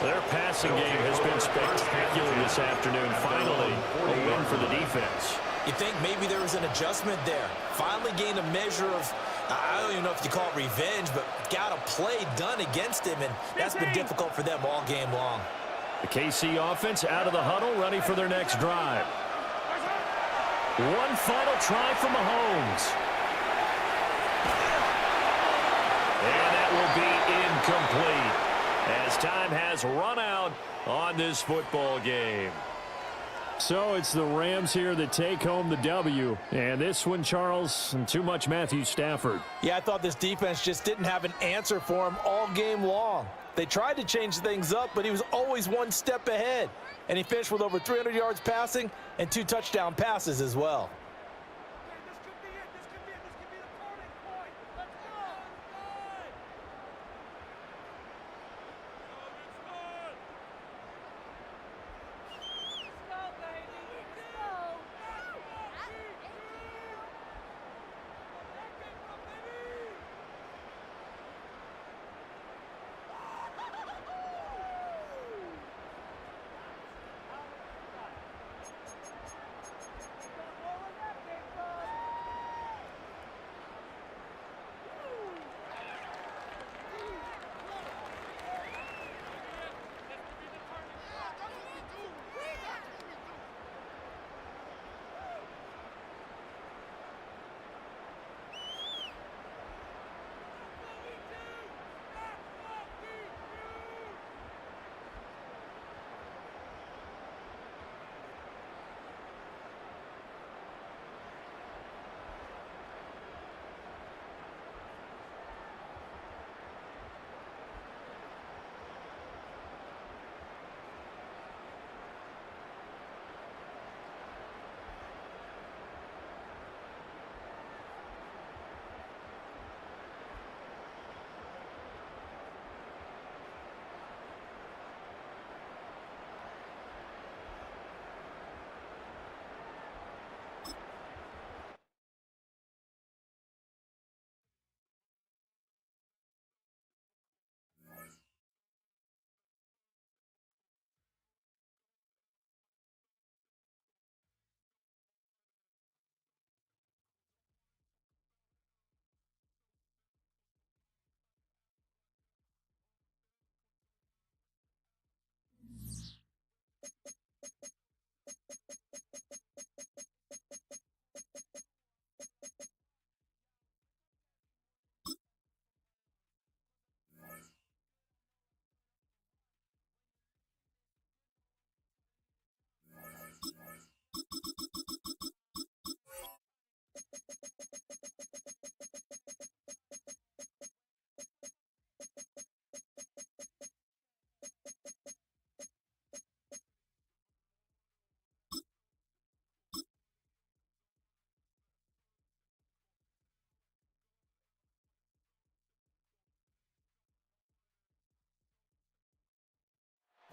Their passing game has been spectacular this afternoon. Finally, a win for the defense. You think maybe there was an adjustment there. Finally gained a measure of, I don't even know if you call it revenge, but got a play done against him, and that's been difficult for them all game long. The KC offense out of the huddle, ready for their next drive. One final try from Mahomes. And that will be incomplete as time has run out on this football game. So it's the Rams here that take home the W. And this one, Charles, too much Matthew Stafford. Yeah, I thought this defense just didn't have an answer for him all game long. They tried to change things up, but he was always one step ahead. And he finished with over 300 yards passing and 2 touchdown passes as well.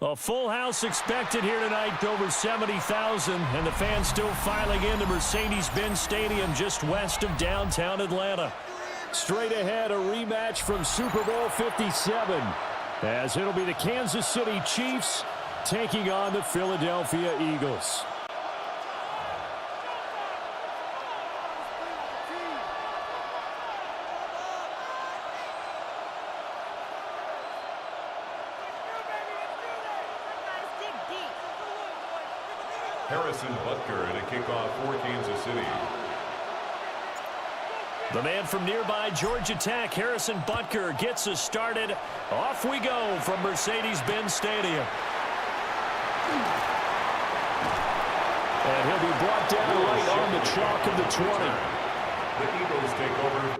A full house expected here tonight, over 70,000, and the fans still filing into Mercedes-Benz Stadium just west of downtown Atlanta. Straight ahead, a rematch from Super Bowl 57, as it'll be the Kansas City Chiefs taking on the Philadelphia Eagles. Harrison Butker in a kickoff for Kansas City. The man from nearby Georgia Tech, Harrison Butker, gets us started. Off we go from Mercedes-Benz Stadium. And he'll be brought down right on the chalk of the 20. The Eagles take over.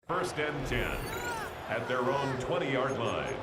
First and 10 at their own 20-yard line.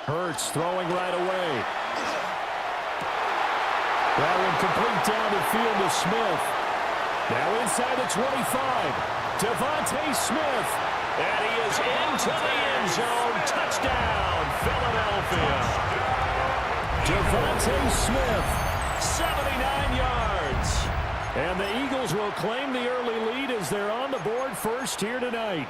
Hurts throwing right away. That one complete down the field to Smith. Now inside the 25. Devontae Smith. And he is into the end zone. Touchdown, Philadelphia. Devontae Smith, 79 yards. And the Eagles will claim the early lead as they're on the board first here tonight.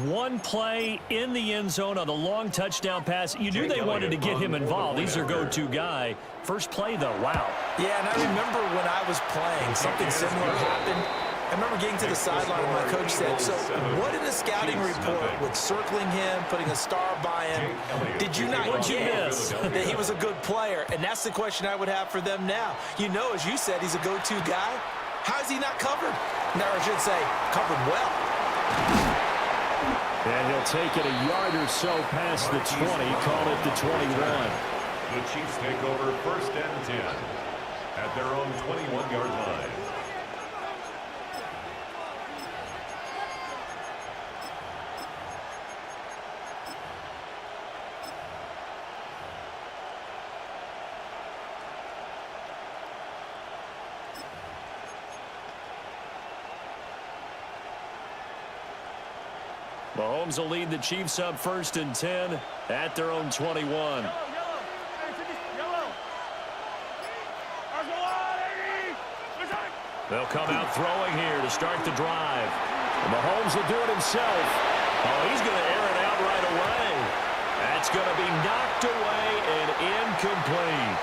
One play in the end zone on the long touchdown pass. You knew they wanted to get him involved. He's their go-to guy. First play, though, wow. Yeah, and I remember when I was playing, something similar happened. I remember getting to the sideline and my coach said, so what in the scouting report with circling him, putting a star by him, did you not get that he was a good player? And that's the question I would have for them now. You know, as you said, he's a go-to guy. How is he not covered? No, I should say, covered well. And he'll take it a yard or so past the 20, call it the 21. The Chiefs take over 1st and 10 at their own 21-yard line. Mahomes will lead the Chiefs up 1st and 10 at their own 21. They'll come out throwing here to start the drive. Mahomes will do it himself. Oh, he's going to air it out right away. That's going to be knocked away and incomplete.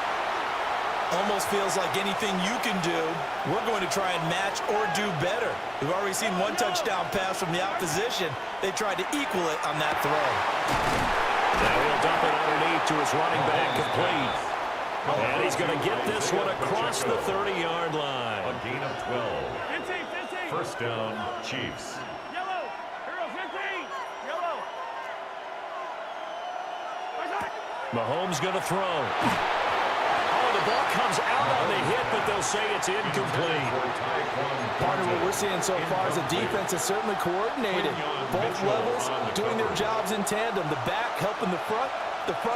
Almost feels like anything you can do, we're going to try and match or do better. We've already seen one touchdown pass from the opposition. They tried to equal it on that throw. Now he'll dump it underneath to his running back, complete. And he's going to get this one across the 30-yard line. A gain of 12. 1st down, Chiefs. Mahomes going to throw. Oh, the ball comes out on the hit, but they'll say it's incomplete. Part of what we're seeing so far is the defense is certainly coordinated. Both levels doing their jobs in tandem. The back helping the front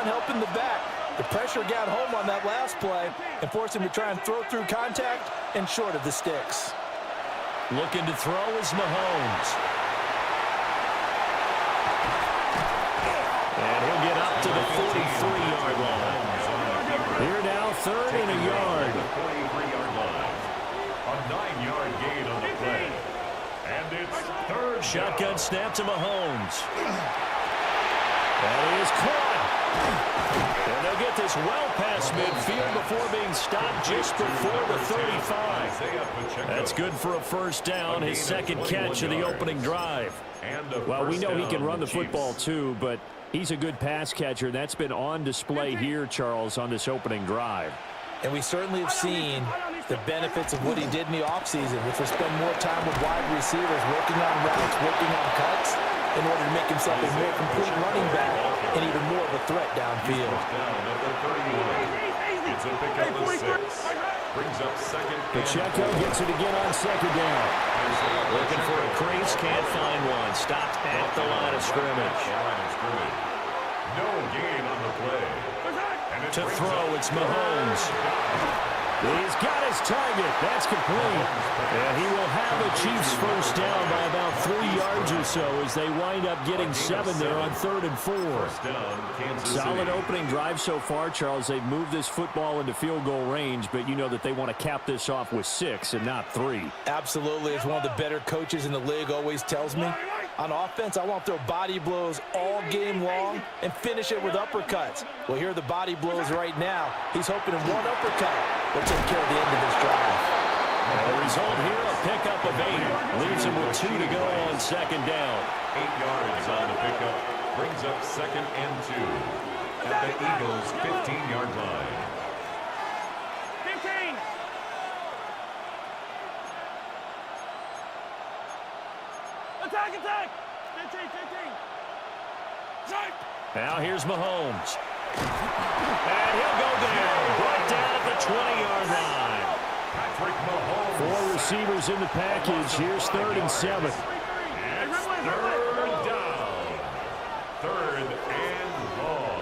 helping the back. The pressure got home on that last play and forced him to try and throw through contact and short of the sticks. Looking to throw is Mahomes. And he'll get up to the 43-yard line. Here now, 3rd and a yard. 43-yard line. A 9-yard gain on the play. And it's 3rd. Shotgun snap to Mahomes. That is caught. And they'll get this well past midfield before being stopped just before the 35. That's good for a 1st down, his 2nd catch of the opening drive. Well, we know he can run the football too, but he's a good pass catcher. That's been on display here, Charles, on this opening drive. And we certainly have seen the benefits of what he did in the offseason, which was spend more time with wide receivers, working on routes, working on cuts, in order to make himself a more complete running back and even more of a threat downfield. It's a pickup of 6. Brings up 2nd. Pacheco gets it again on 2nd down. Looking for a crease, can't find one. Stopped at the line of scrimmage. No gain on the play. To throw, it's Mahomes. He's got his target. That's complete. And he will have the Chiefs 1st down by about 3 yards or so as they wind up getting 7 there on 3rd and 4. Solid opening drive so far, Charles. They've moved this football into field goal range, but you know that they want to cap this off with 6 and not 3. Absolutely. As one of the better coaches in the league always tells me, on offense, I want to throw body blows all game long and finish it with uppercuts. Well, here are the body blows right now. He's hoping in one uppercut will take care of the end of this drive. And the result here, a pickup of 8. Leaves him with 2 to go on 2nd down. 8 yards on the pickup. Brings up 2nd and 2 at the Eagles' 15-yard line. 15. Attack, attack! 15, 15. Strike! Now here's Mahomes. And he'll go down. Right down at the 20-yard line. Patrick Mahomes. 4 receivers in the package. Here's 3rd and 7. It's 3rd down. 3rd and long.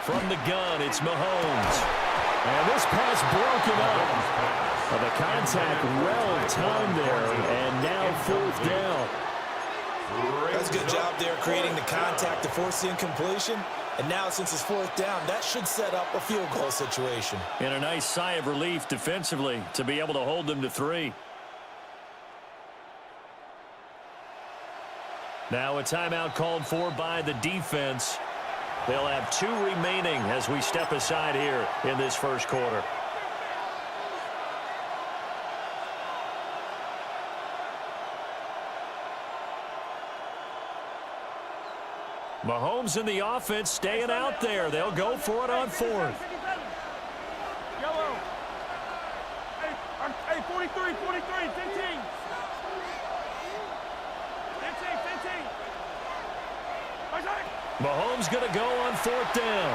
From the gun, it's Mahomes. And this pass broken up. The contact well timed there, and now 4th down. That's a good job there creating the contact to force the incompletion. And now since it's 4th down, that should set up a field goal situation. And a nice sigh of relief defensively to be able to hold them to 3. Now a timeout called for by the defense. They'll have 2 remaining as we step aside here in this 1st quarter. Mahomes in the offense staying out there. They'll go for it on 4th. Yellow. Hey, 43, 15. 15, 15. Mahomes going to go on 4th down.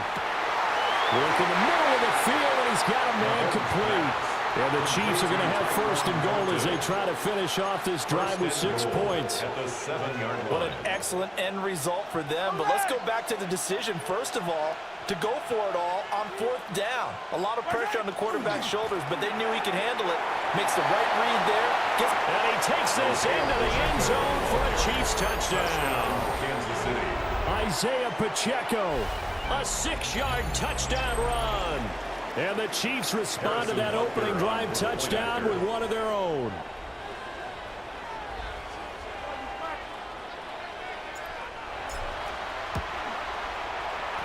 Work in the middle of the field, and he's got a man complete. And the Chiefs are going to have 1st and goal as they try to finish off this drive with 6 points. At the 7-yard line. What an excellent end result for them. But let's go back to the decision, first of all, to go for it all on 4th down. A lot of pressure on the quarterback's shoulders, but they knew he could handle it. Makes the right read there. And he takes this into the end zone for a Chiefs touchdown. Kansas City. Isaiah Pacheco, a 6-yard touchdown run. And the Chiefs respond to that opening drive touchdown with one of their own.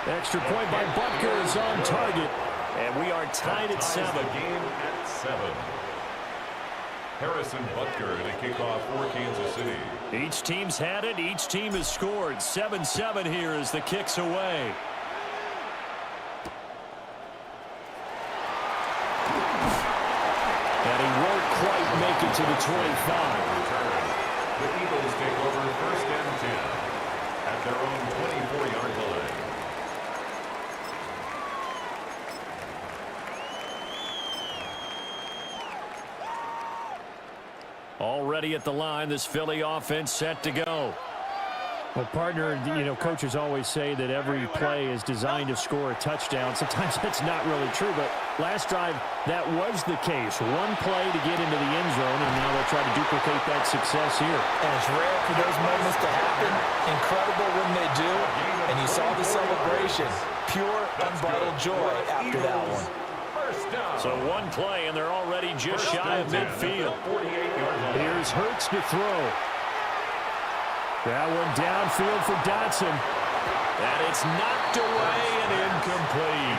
Extra point by Butker is on target. And we are tied at 7. The game at 7. Harrison Butker to kick off for Kansas City. Each team's had it. Each team has scored. 7-7 here as the kick's away. And he won't quite make it to the 25. The Eagles take over 1st and 10 at their own 24-yard line. Already at the line, this Philly offense set to go. Well, partner, coaches always say that every play is designed to score a touchdown. Sometimes that's not really true, but last drive, that was the case. One play to get into the end zone, and now they'll try to duplicate that success here. And it's rare for those moments to happen. Incredible when they do. And you saw the celebration. Pure, unbridled joy after that one. So one play, and they're already just shy of midfield. Here's Hurts to throw. That one downfield for Dotson. And it's knocked away and incomplete.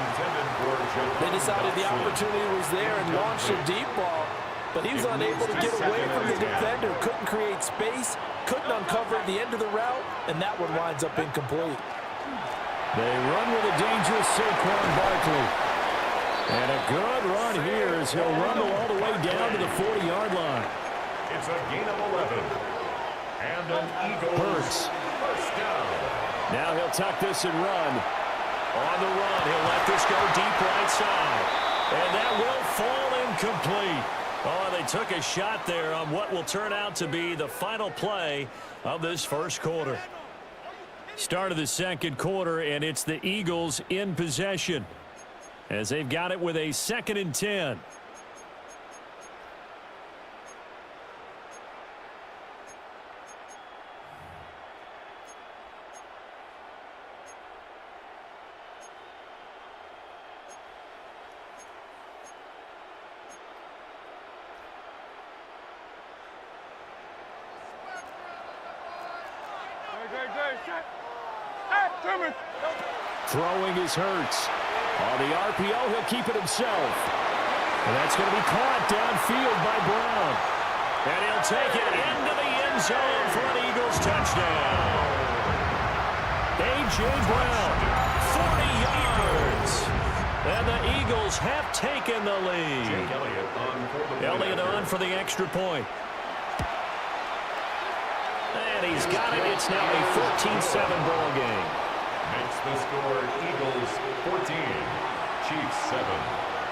They decided the opportunity was there and launched a deep ball, but he was unable to get away from the defender. Couldn't create space, couldn't uncover the end of the route, and that one winds up incomplete. They run with a dangerous Saquon Barkley. And a good run here as he'll rumble all the way down to the 40-yard line. It's a gain of 11. And an Eagles Hurts. 1st down. Now he'll tuck this and run. On the run, he'll let this go deep right side. And that will fall incomplete. Oh, they took a shot there on what will turn out to be the final play of this 1st quarter. Start of the 2nd quarter, and it's the Eagles in possession as they've got it with a 2nd and 10. Throwing is Hurts. On the RPO, he'll keep it himself. And that's going to be caught downfield by Brown. And he'll take it into the end zone for an Eagles touchdown. A.J. Brown, 40 yards. And the Eagles have taken the lead. Elliott on for the extra point. And he's got it. It's now a 14-7 ball game. Makes the score Eagles 14, Chiefs 7.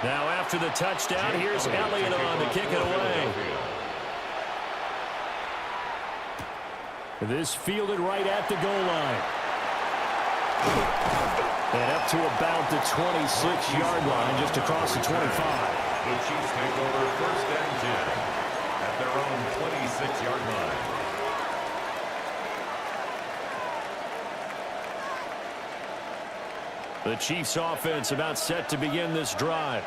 Now after the touchdown, here's Elliott on to kick it away. This fielded right at the goal line. And up to about the 26-yard line, just across the 25. The Chiefs take over 1st and 10 at their own 26-yard line. The Chiefs offense about set to begin this drive.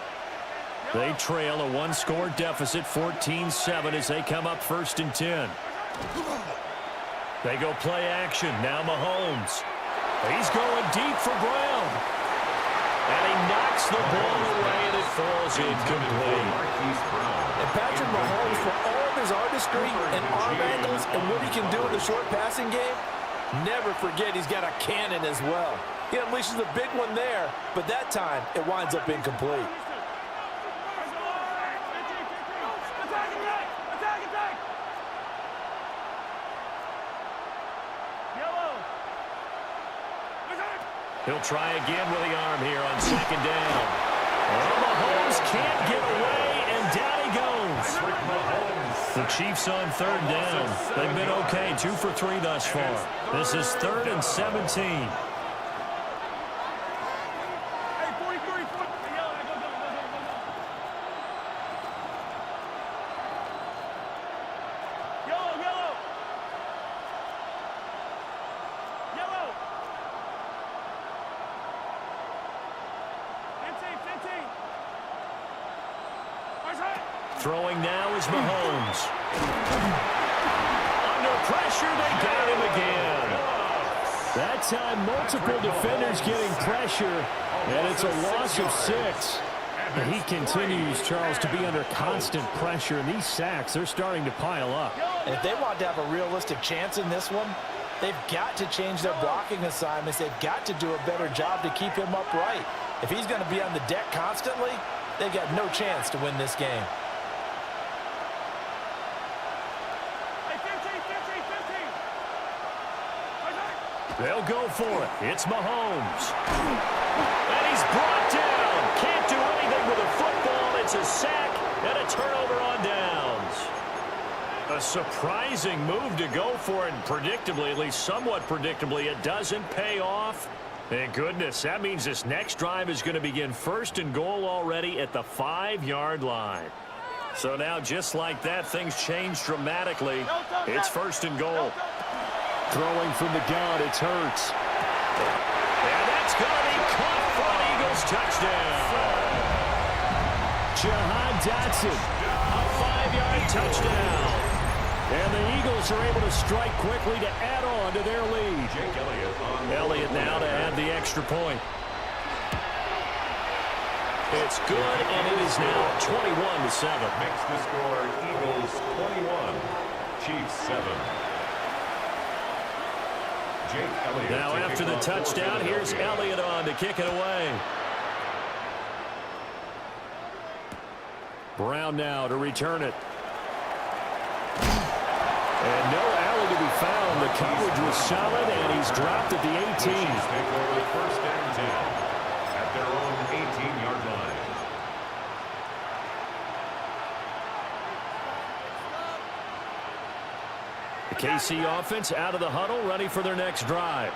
They trail a one-score deficit, 14-7, as they come up 1st and 10. They go play action. Now Mahomes. He's going deep for Brown. And he knocks the ball away, and it falls incomplete. And Patrick Mahomes, for all of his artistry and arm angles and what he can do in the short passing game, never forget he's got a cannon as well. He unleashes a big one there, but that time it winds up incomplete. He'll try again with the arm here on second down. Well, Mahomes can't get away, and down he goes. The Chiefs on third down. They've been okay, 2 for 3 thus far. This is 3rd and 17. Throwing now is Mahomes. Under pressure, they got him again. That time, multiple defenders getting pressure, and it's a loss of 6. And he continues, Charles, to be under constant pressure, and these sacks, they're starting to pile up. And if they want to have a realistic chance in this one, they've got to change their blocking assignments. They've got to do a better job to keep him upright. If he's going to be on the deck constantly, they've got no chance to win this game. They'll go for it. It's Mahomes. And he's brought down. Can't do anything with a football. It's a sack and a turnover on downs. A surprising move to go for it, and predictably, at least somewhat predictably, it doesn't pay off. Thank goodness. That means this next drive is going to begin 1st and goal already at the 5-yard line. So now, just like that, things change dramatically. It's 1st and goal. Throwing from the gun, it's Hurts. And that's going to be caught for an Eagles touchdown. Jahan Dotson. A 5-yard touchdown. And the Eagles are able to strike quickly to add on to their lead. Elliott now to add the extra point. It's good, and it is now 21-7. Makes the score Eagles 21, Chiefs 7. Now after the touchdown, here's Elliott on to kick it away. Brown now to return it. And no alley to be found. The coverage was solid, and he's dropped at the 18. Take over 1st and 10 at their own 18-yard line. The KC offense out of the huddle, ready for their next drive.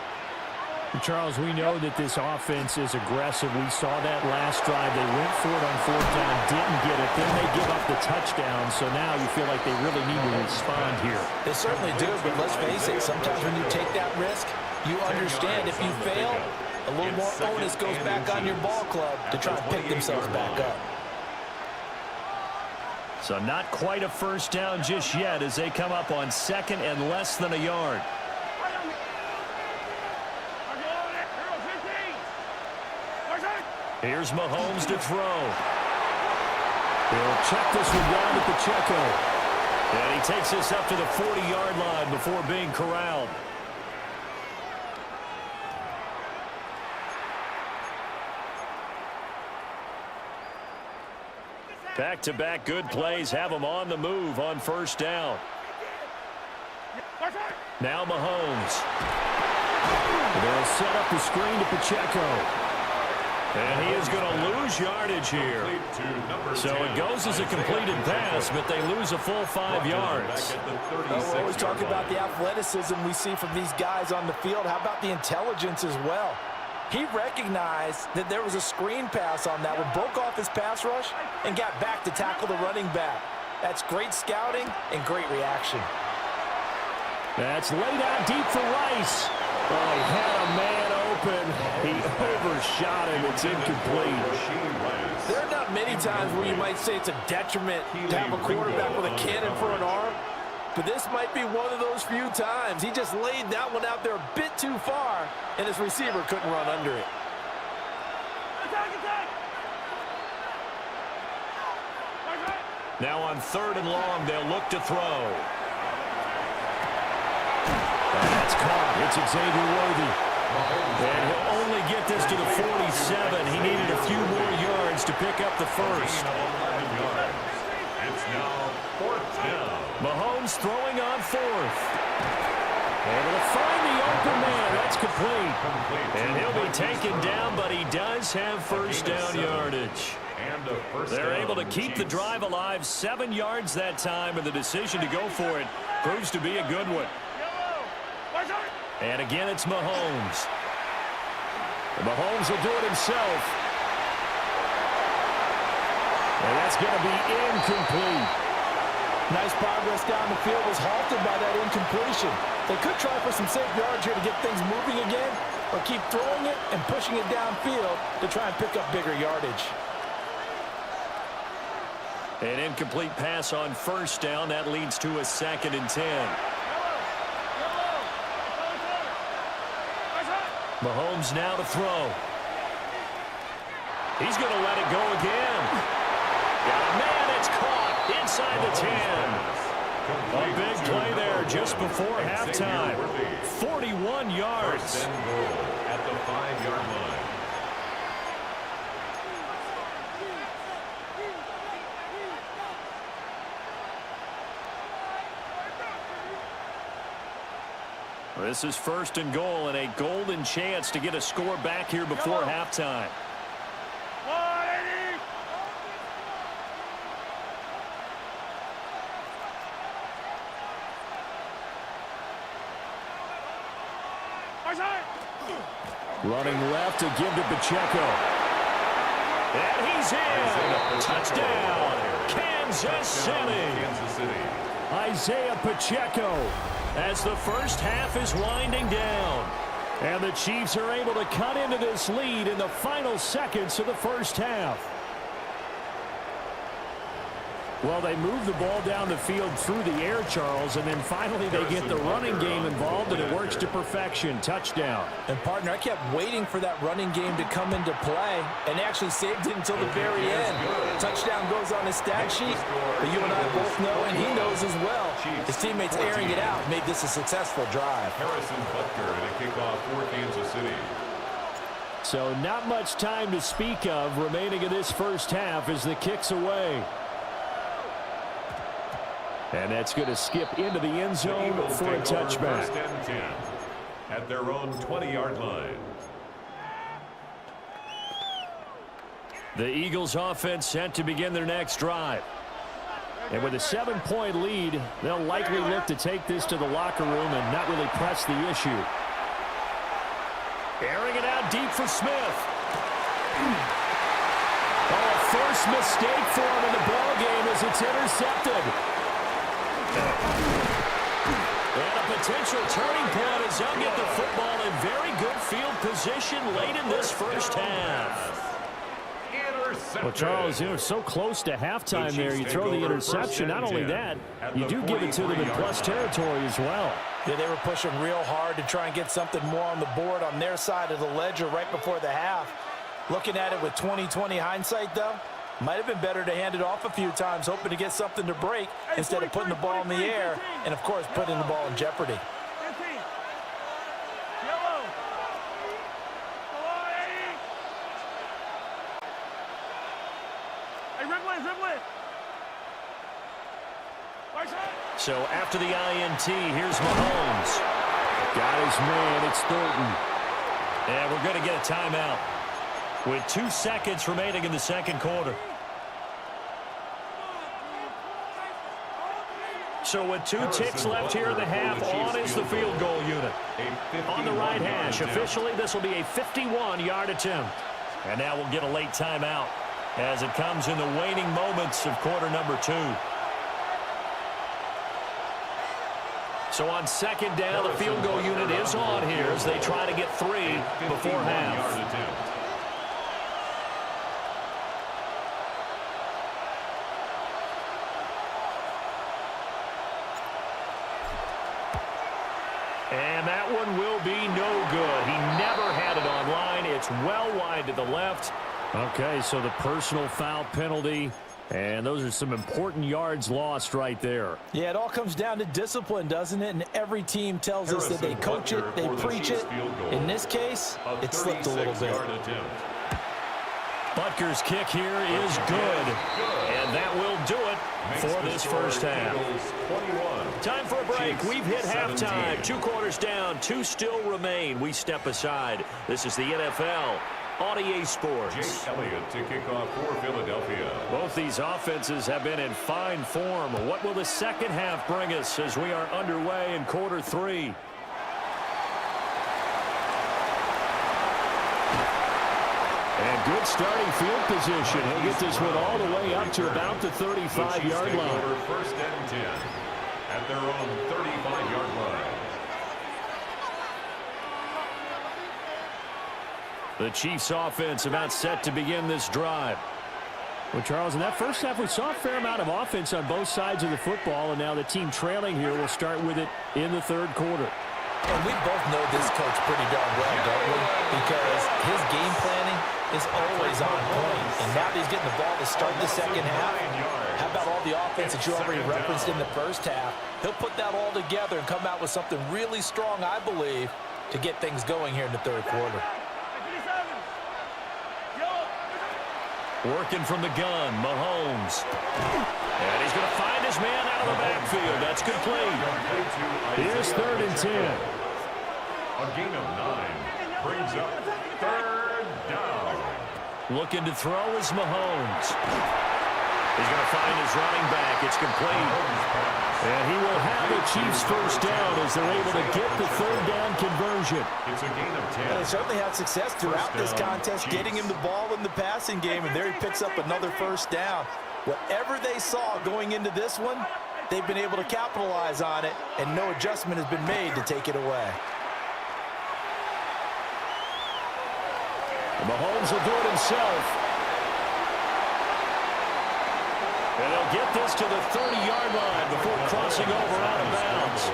Charles, we know that this offense is aggressive. We saw that last drive. They went for it on 4th down, didn't get it. Then they give up the touchdown. So now you feel like they really need to respond here. They certainly do, but let's face it, sometimes when you take that risk, you understand if you fail, a little more onus goes back on your ball club to try and pick themselves back up. So not quite a 1st down just yet as they come up on 2nd and less than a yard. Here's Mahomes to throw. He'll check this one down at Pacheco. And he takes this up to the 40-yard line before being corralled. Back-to-back good plays have them on the move on 1st down. Now Mahomes. They'll set up the screen to Pacheco. And he is going to lose yardage here. So it goes as a completed pass, but they lose a full 5 yards. We're always talking about the athleticism we see from these guys on the field. How about the intelligence as well? He recognized that there was a screen pass on that one, broke off his pass rush, and got back to tackle the running back. That's great scouting and great reaction. That's laid out deep for Rice. Oh, he had a man open. He overshot him. It's incomplete. There are not many times where you might say it's a detriment to have a quarterback with a cannon for an arm, but this might be one of those few times. He just laid that one out there a bit too far, and his receiver couldn't run under it. Now on 3rd and long, they'll look to throw. That's caught. It's Xavier Worthy. And he'll only get this to the 47. He needed a few more yards to pick up the 1st. It's now 4th down. Mahomes throwing on 4th. Able to find the open man. That's complete. And he'll be taken down, but he does have first down yardage. They're able to keep the drive alive, 7 yards that time, and the decision to go for it proves to be a good one. And again, it's Mahomes. And Mahomes will do it himself. And that's going to be incomplete. Nice progress down the field was halted by that incompletion. They could try for some safe yards here to get things moving again, or keep throwing it and pushing it downfield to try and pick up bigger yardage. An incomplete pass on first down. That leads to a 2nd and 10. Mahomes now to throw. He's going to let it go again. Got a man, it's caught inside the 10. A big play there just before halftime. 41 yards. First and goal at the 5-yard line. This is 1st and goal and a golden chance to get a score back here before halftime. Running left to give to Pacheco. And he's in. Touchdown, Kansas City. Isaiah Pacheco. As the first half is winding down. And the Chiefs are able to cut into this lead in the final seconds of the first half. Well, they move the ball down the field through the air, Charles, and then finally they get the running game involved, and it works to perfection. Touchdown. And, partner, I kept waiting for that running game to come into play and actually saved it until the very end. Touchdown goes on his stat sheet, but you and I both know, and he knows as well, his teammates airing it out made this a successful drive. Harrison Butker and a kickoff for Kansas City. So not much time to speak of remaining in this first half as the kick's away. And that's going to skip into the end zone for a touchback. 1st and 10 at their own 20-yard line. The Eagles offense set to begin their next drive. And with a 7-point lead, they'll likely look to take this to the locker room and not really press the issue. Airing it out deep for Smith. Oh, a first mistake for him in the ballgame as it's intercepted. And a potential turning point as they'll get the football in very good field position late in this first half. Well, Charles, you know, so close to halftime there. You throw the interception. Not only that, you do give it to them in plus territory as well. Yeah, they were pushing real hard to try and get something more on the board on their side of the ledger right before the half. Looking at it with 20/20 hindsight, though, might have been better to hand it off a few times, hoping to get something to break instead of putting the ball in the air and, of course, putting the ball in jeopardy. So after the INT, here's Mahomes. Got his man. It's Thornton. And we're going to get a timeout with 2 seconds remaining in the second quarter. So with 2 ticks left here in the half, on is the field goal unit. On the right hash, officially this will be a 51-yard attempt. And now we'll get a late timeout as it comes in the waning moments of quarter number 2. So on second down, the field goal unit is on here as they try to get 3 before half. And that one will be no good. He never had it on line. It's well wide to the left. Okay, so the personal foul penalty. And those are some important yards lost right there. Yeah, it all comes down to discipline, doesn't it? And every team tells us that they coach it, they preach it. In this case, it slipped a little bit. Butker's kick here is good. And that will do it for this first half. Time for a break. We've hit halftime. 2 quarters down, 2 still remain. We step aside. This is the NFL on EA Sports. Jake Elliott to kick off for Philadelphia. Both these offenses have been in fine form. What will the second half bring us as we are underway in quarter 3? And good starting field position. He'll get this one all the way up to about the 35-yard line. First and 10 at their own 35-yard line. The Chiefs offense about set to begin this drive. Well, Charles, in that first half, we saw a fair amount of offense on both sides of the football, and now the team trailing here will start with it in the third quarter. And we both know this coach pretty darn well, don't we? Because his game planning is always on point. And now that he's getting the ball to start the second half, how about all the offense that you already referenced in the first half? He'll put that all together and come out with something really strong, I believe, to get things going here in the third quarter. Working from the gun, Mahomes. And he's going to find his man out of the backfield. That's complete. Here's 3rd and 10. A gain of 9 brings up 3rd down. Looking to throw is Mahomes. He's going to find his running back. It's complete. And he will have the Chiefs first down as they're able to get the 3rd down conversion. It's a gain of 10. And they certainly had success throughout this contest, getting him the ball in the passing game, and there he picks up another first down. Whatever they saw going into this one, they've been able to capitalize on it, and no adjustment has been made to take it away. Mahomes will do it himself. And they'll get this to the 30-yard line before crossing over out of bounds.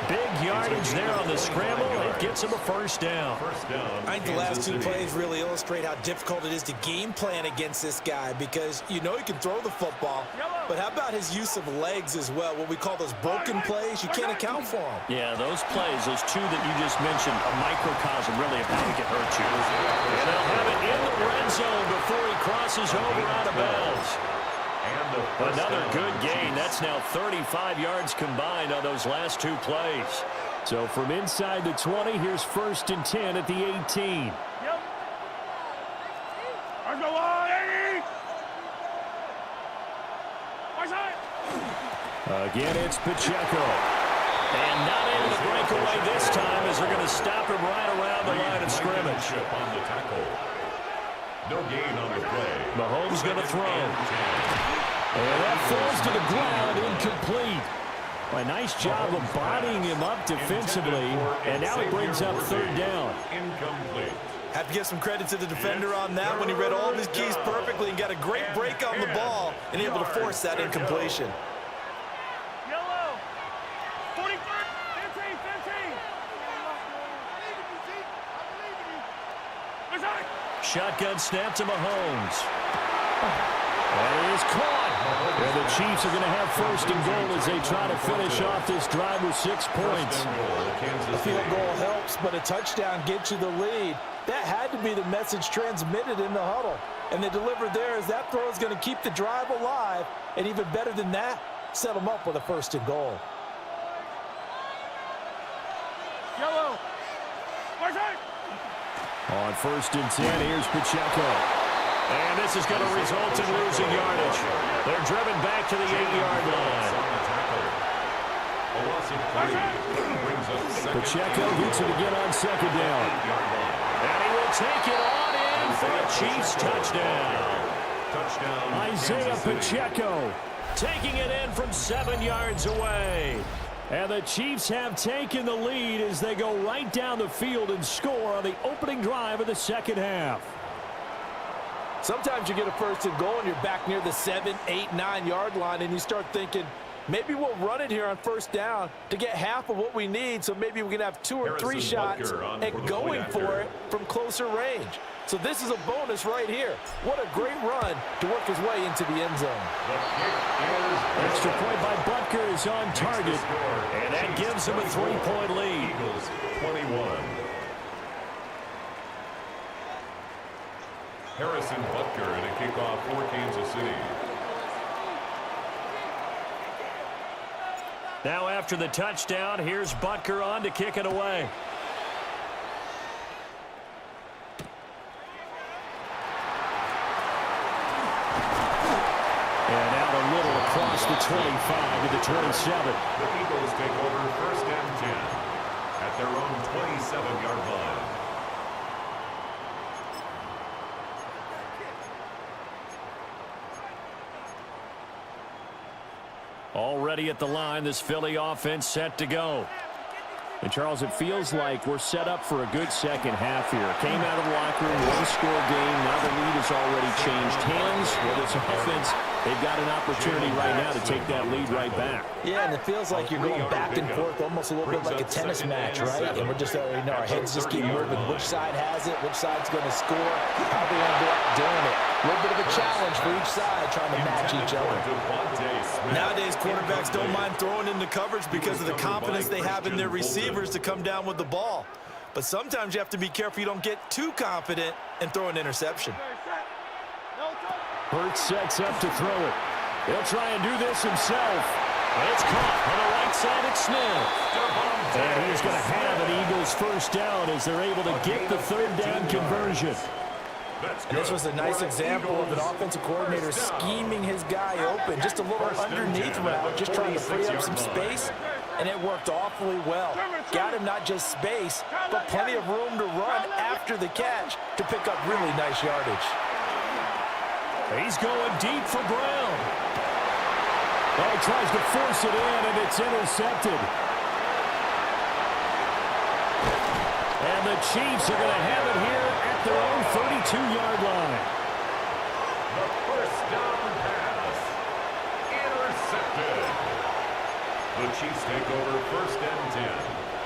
Big yardage there on the scramble. It gets him a first down. I think the last 2 plays really illustrate how difficult it is to game plan against this guy, because you know he can throw the football, but how about his use of legs as well? What we call those broken plays, you can't account for them. Yeah, those plays, those 2 that you just mentioned, a microcosm really of how he can hurt you. And they'll have it in the red zone before he crosses over out of bounds. Another good gain. That's now 35 yards combined on those last 2 plays. So from inside the 20, here's 1st and 10 at the 18. Again, it's Pacheco. And not able to break away this time as they're going to stop him right around the line of scrimmage. On the tackle. No gain on the play. Mahomes going to throw. And that falls to the ground, incomplete. A nice job of bodying him up defensively, and now it brings up 3rd down. Incomplete. Have to give some credit to the defender on that when he read all of his keys perfectly and got a great break on the ball and able to force that incompletion. Yellow. 43, 15, 15. Shotgun snap to Mahomes. That is caught. And the Chiefs are going to have 1st and goal as they try to finish off this drive with 6 points. A field goal helps, but a touchdown gets you the lead. That had to be the message transmitted in the huddle. And they delivered there as that throw is going to keep the drive alive. And even better than that, set them up with a 1st and goal. Yellow. On 1st and 10, here's Pacheco. And this is going to result in losing yardage. They're driven back to the 8-yard line. Pacheco gets it again on 2nd down. And he will take it on in for a Chiefs touchdown. Isaiah Pacheco taking it in from 7 yards away. And the Chiefs have taken the lead as they go right down the field and score on the opening drive of the second half. Sometimes you get a 1st and goal and you're back near the 7, 8, 9-yard line, and you start thinking, maybe we'll run it here on 1st down to get half of what we need, so maybe we can have 2 or 3 shots at going for it from closer range. So this is a bonus right here. What a great run to work his way into the end zone. Extra point by Butker is on target. And that gives him a 3-point lead. Eagles 21. Harrison Butker to kick off for Kansas City. Now after the touchdown, here's Butker on to kick it away. And out a little across the 25 to the 27. The Eagles take over 1st and 10 at their own 27-yard line. Already at the line, this Philly offense set to go. And, Charles, it feels like we're set up for a good second half here. Came out of the locker room, one-score game. Now the lead has already changed hands. With this offense, they've got an opportunity right now to take that lead right back. Yeah, and it feels like you're going back and forth almost a little bit like a tennis match, right? And we're just, our heads just keep moving. Which side has it? Which side's going to score? How are they going to go out doing it? A little bit of a challenge for each side trying to match each other. Nowadays, quarterbacks don't mind throwing into coverage because of the confidence they have in their receivers to come down with the ball. But sometimes you have to be careful you don't get too confident and throw an interception. Hurts sets up to throw it. He'll try and do this himself. It's caught on the right side at Smith. And he's going to have an Eagles first down as they're able to get the 3rd down conversion. And this was a nice example of an offensive coordinator scheming his guy open. Just a little underneath route, just trying to free up some space, and it worked awfully well. Got him not just space, but plenty of room to run after the catch to pick up really nice yardage. He's going deep for Brown. Oh, he tries to force it in, and it's intercepted. And the Chiefs are going to have it here at their own 32-yard line. The first down pass. Intercepted. The Chiefs take over 1st and 10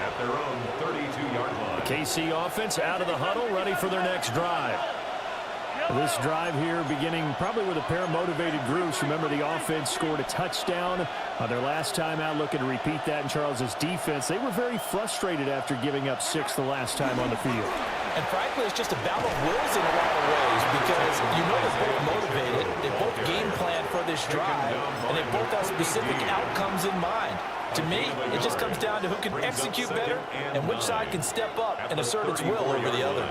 at their own 32-yard line. KC offense out of the huddle, ready for their next drive. This drive here beginning probably with a pair of motivated groups. Remember, the offense scored a touchdown on their last time out, looking to repeat that in Charles's defense. They were very frustrated after giving up 6 the last time on the field. And frankly, it's just a battle of wills in a lot of ways because they're both motivated. They both game plan for this drive, and they both have specific outcomes in mind. To me, it just comes down to who can execute better and which side can step up and assert its will over the other.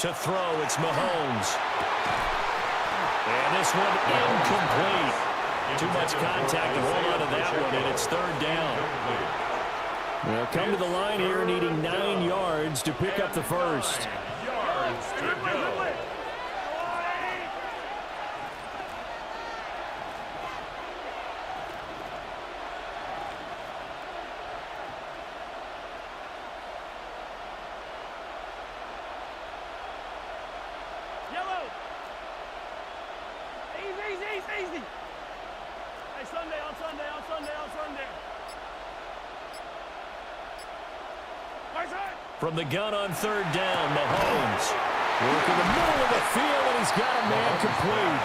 To throw, it's Mahomes. And this one incomplete. Too much contact to hold on to that one, and it's 3rd down. They'll come to the line here needing 9 yards to pick up the first. Yards to go. Easy. Hey, Sunday. From the gun on 3rd down, Mahomes. Work in the middle of the field, and he's got a man complete.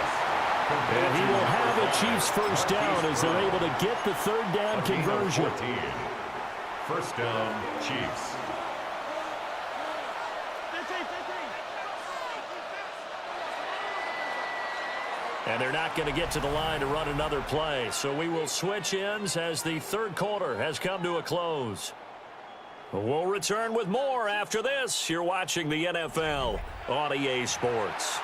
And he will have a Chiefs first down as they're able to get the 3rd down conversion. 1st down, Chiefs. And they're not going to get to the line to run another play. So we will switch ends as the 3rd quarter has come to a close. We'll return with more after this. You're watching the NFL on EA Sports.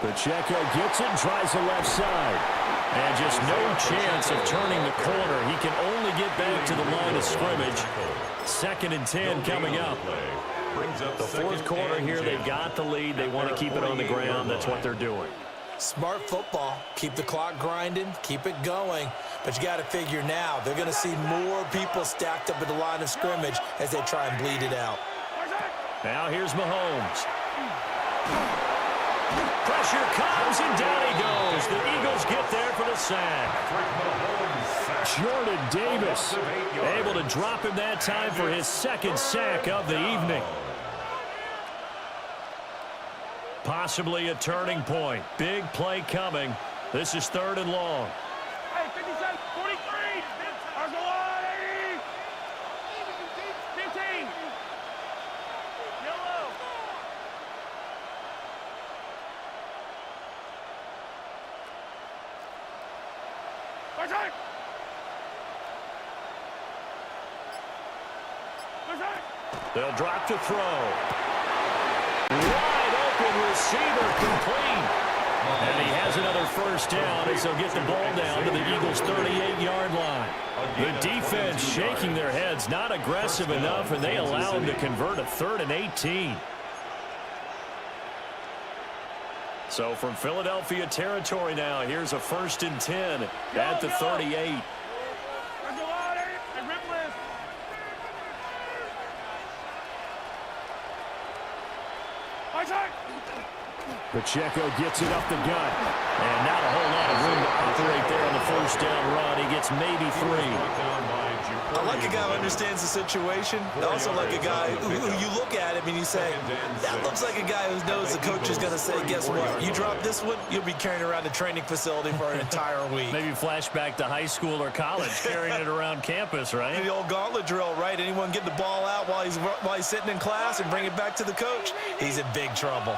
Pacheco gets it and tries the left side. And just no chance of turning the corner. He can only get back to the line of scrimmage. 2nd and 10 coming up. The 4th quarter here, they've got the lead. They want to keep it on the ground. That's what they're doing. Smart football. Keep the clock grinding. Keep it going. But you got to figure now, they're going to see more people stacked up at the line of scrimmage as they try and bleed it out. Now here's Mahomes. Pressure comes, and down he goes. The Eagles get there for the sack. Jordan Davis able to drop him that time for his second sack of the evening. Possibly a turning point. Big play coming. This is 3rd and long. Hey, 57, 43. Argolani. 15. Yellow. Attack. They'll drop to throw. Wide open receiver, complete. And he has another first down as they'll get the ball down to the Eagles' 38-yard line. The defense shaking their heads, not aggressive enough, and they allow them to convert a 3rd and 18. So from Philadelphia territory now, here's a 1st and 10 at the 38. Pacheco gets it up the gut. And not a whole lot of room to operate there on the first down run. He gets maybe 3. I like a guy who understands the situation. I also like a guy who you look at him and you say, that looks like a guy who knows the coach is going to say, guess what? You drop this one, you'll be carrying around the training facility for an entire week. Maybe flashback to high school or college, carrying it around campus, right? The old gauntlet drill, right? Anyone get the ball out while he's sitting in class and bring it back to the coach, he's in big trouble.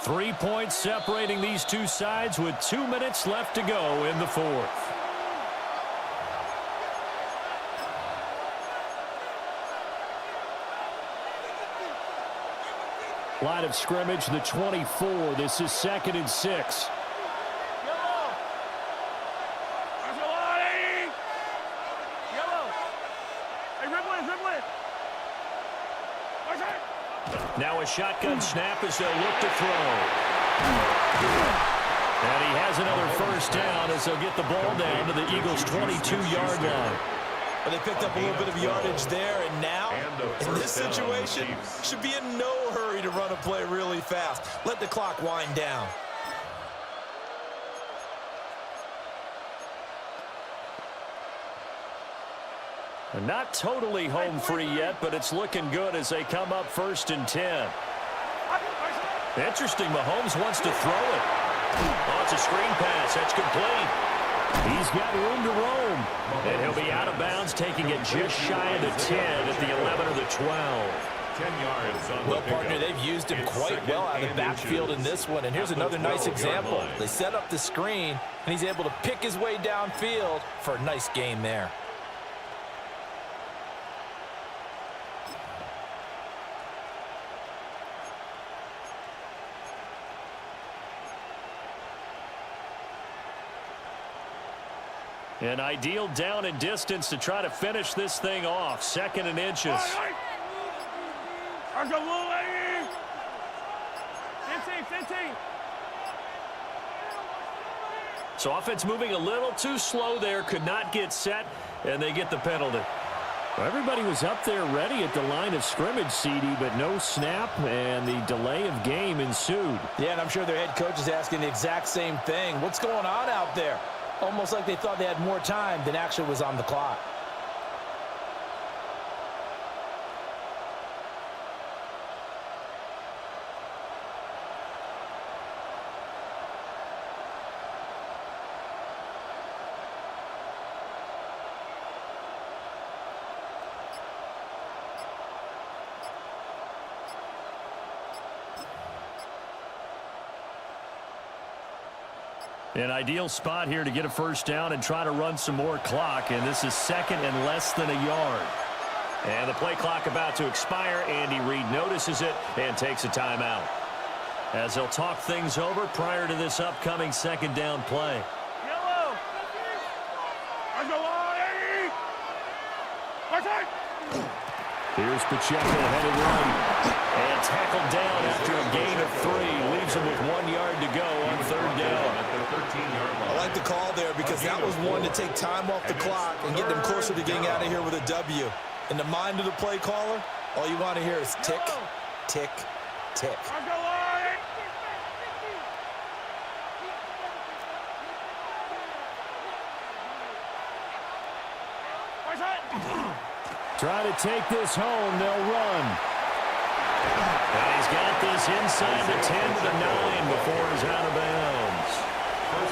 3 points separating these two sides with 2 minutes left to go in the 4th. Line of scrimmage, the 24. This is 2nd and 6. Now a shotgun snap as they'll look to throw. And he has another first down as they'll get the ball down to the Eagles' 22-yard line. Well, they picked up a little bit of yardage there, and now, in this situation, should be in no hurry to run a play really fast. Let the clock wind down. They're not totally home free yet, but it's looking good as they come up 1st and 10. Interesting, Mahomes wants to throw it. Oh, it's a screen pass. That's complete. He's got room to roam. And he'll be out of bounds, taking it just shy of the 10 at the 11 or the 12. 10 yards on well, partner, they've used him quite well out of the backfield in this one. And here's another nice example. They set up the screen, and he's able to pick his way downfield for a nice gain there. An ideal down and distance to try to finish this thing off. 2nd and inches. 15. So offense moving a little too slow there. Could not get set, and they get the penalty. Well, everybody was up there ready at the line of scrimmage, CD, but no snap, and the delay of game ensued. Yeah, and I'm sure their head coach is asking the exact same thing. What's going on out there? Almost like they thought they had more time than actually was on the clock. An ideal spot here to get a first down and try to run some more clock, and this is 2nd and less than a yard. And the play clock about to expire. Andy Reid notices it and takes a timeout as they'll talk things over prior to this upcoming 2nd down play. Here's Pacheco headed right. And tackled down after a gain of 3. Leaves him with 1 yard to go on 3rd down. I like the call there because that was one to take time off the clock and get them closer to getting out of here with a W. In the mind of the play caller, all you want to hear is tick, tick, tick. Trying to take this home, they'll run. And he's got this inside the 10 to the 9 before he's out of bounds.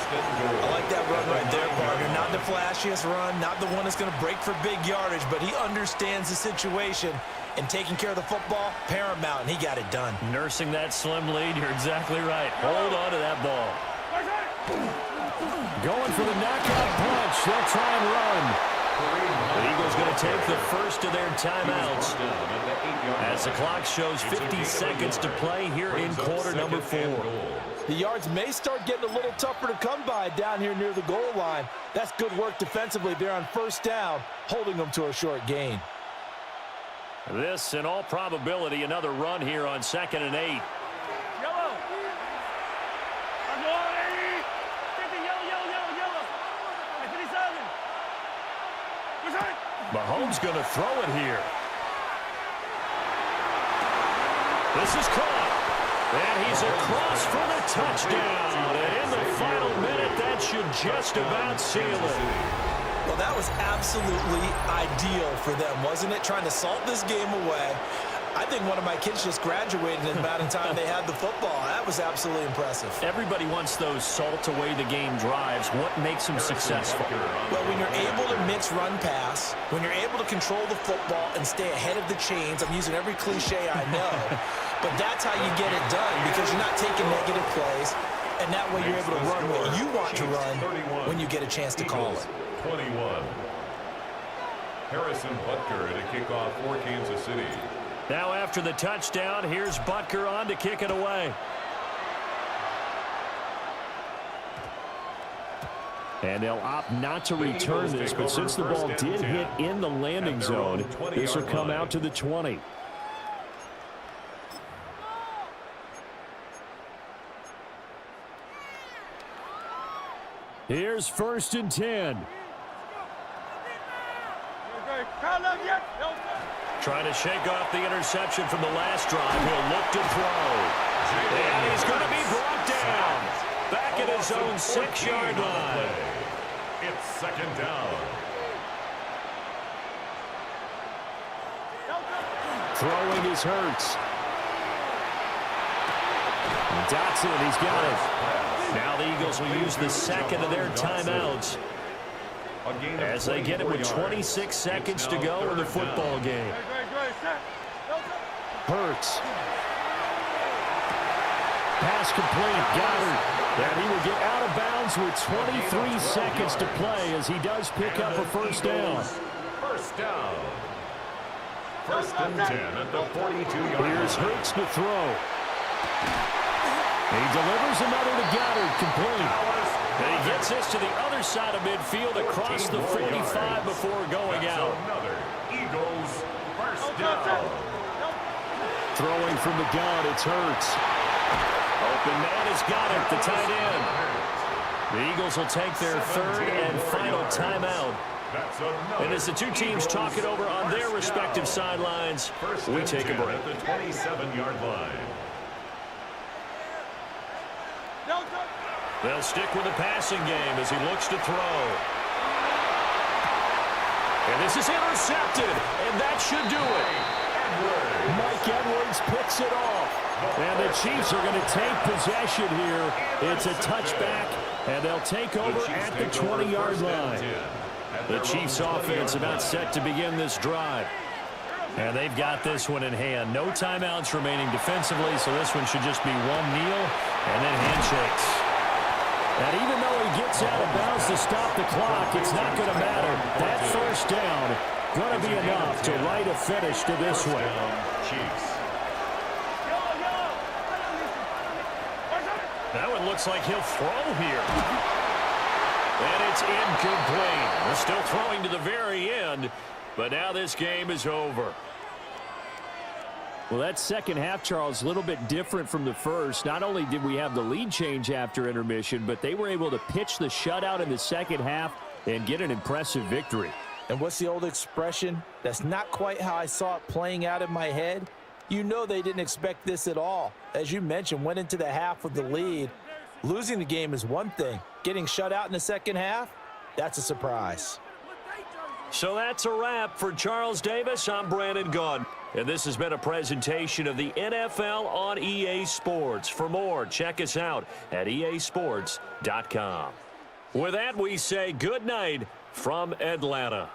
I like that run right there, partner. Not the flashiest run, not the one that's going to break for big yardage, but he understands the situation, and taking care of the football, paramount, and he got it done. Nursing that slim lead, you're exactly right. Hold on to that ball. Going for the knockout punch. They'll try and run. The Eagles going to take the first of their timeouts as the clock shows 50 seconds to play here in quarter number 4. The yards may start getting a little tougher to come by down here near the goal line. That's good work defensively there on first down, holding them to a short gain. This, in all probability, another run here on 2nd and 8. Mahomes going to throw it here. This is caught. And he's across for the touchdown. And in the final minute, that should just about seal it. Well, that was absolutely ideal for them, wasn't it? Trying to salt this game away. I think one of my kids just graduated in about the time they had the football. That was absolutely impressive. Everybody wants those salt-away-the-game drives. What makes them successful? Well, when you're able to mix run-pass, when you're able to control the football and stay ahead of the chains, I'm using every cliche I know, but that's how you get it done because you're not taking negative plays, and that way you're able to run what you want to run when you get a chance to call it. 21. Harrison Butker to kick off for Kansas City. Now after the touchdown, here's Butker on to kick it away. And they'll opt not to return this, but since the ball did hit in the landing zone, this will come out to the 20. Here's 1st and 10. Trying to shake off the interception from the last drive. He'll look to throw. And he's going to be brought down. Back at his own 6-yard line. It's 2nd down. Throwing is Hurts. Dotson, he's got it. Now the Eagles will use the second of their timeouts as they get it with 26 seconds to go in the football game. Hurts. Pass complete. Goddard. And he will get out of bounds with 23 seconds to play as he does pick up a first down. First down. 1st and 10 at the 42-yard line. Here's Hurts to throw. He delivers another to Goddard, complete. And he gets this to the other side of midfield across the 45 before going out. Another Eagles first down. Throwing from the gun, it's Hurts. Open man has got it, the tight end. The Eagles will take their 3rd and final timeout. And as the two teams talk it over on their respective sidelines, we take a break. At the 27-yard line. They'll stick with the passing game as he looks to throw. And this is intercepted, and that should do it. Mike Edwards picks it off. And the Chiefs are going to take possession here. It's a touchback, and they'll take over at the 20-yard line. The Chiefs offense about set to begin this drive. And they've got this one in hand. No timeouts remaining defensively, so this one should just be one kneel and then handshakes. And even though he gets out of bounds to stop the clock, it's not going to matter. That first down going to be enough to write a finish to this one. Chiefs. That one looks like he'll throw here. And it's incomplete. We're still throwing to the very end, but now this game is over. Well, that second half, Charles, a little bit different from the first. Not only did we have the lead change after intermission, but they were able to pitch the shutout in the second half and get an impressive victory. And what's the old expression? That's not quite how I saw it playing out in my head. You know they didn't expect this at all. As you mentioned, went into the half with the lead. Losing the game is one thing. Getting shut out in the second half, that's a surprise. So that's a wrap for Charles Davis. I'm Brandon Gaudin. And this has been a presentation of the NFL on EA Sports. For more, check us out at easports.com. With that, we say good night from Atlanta.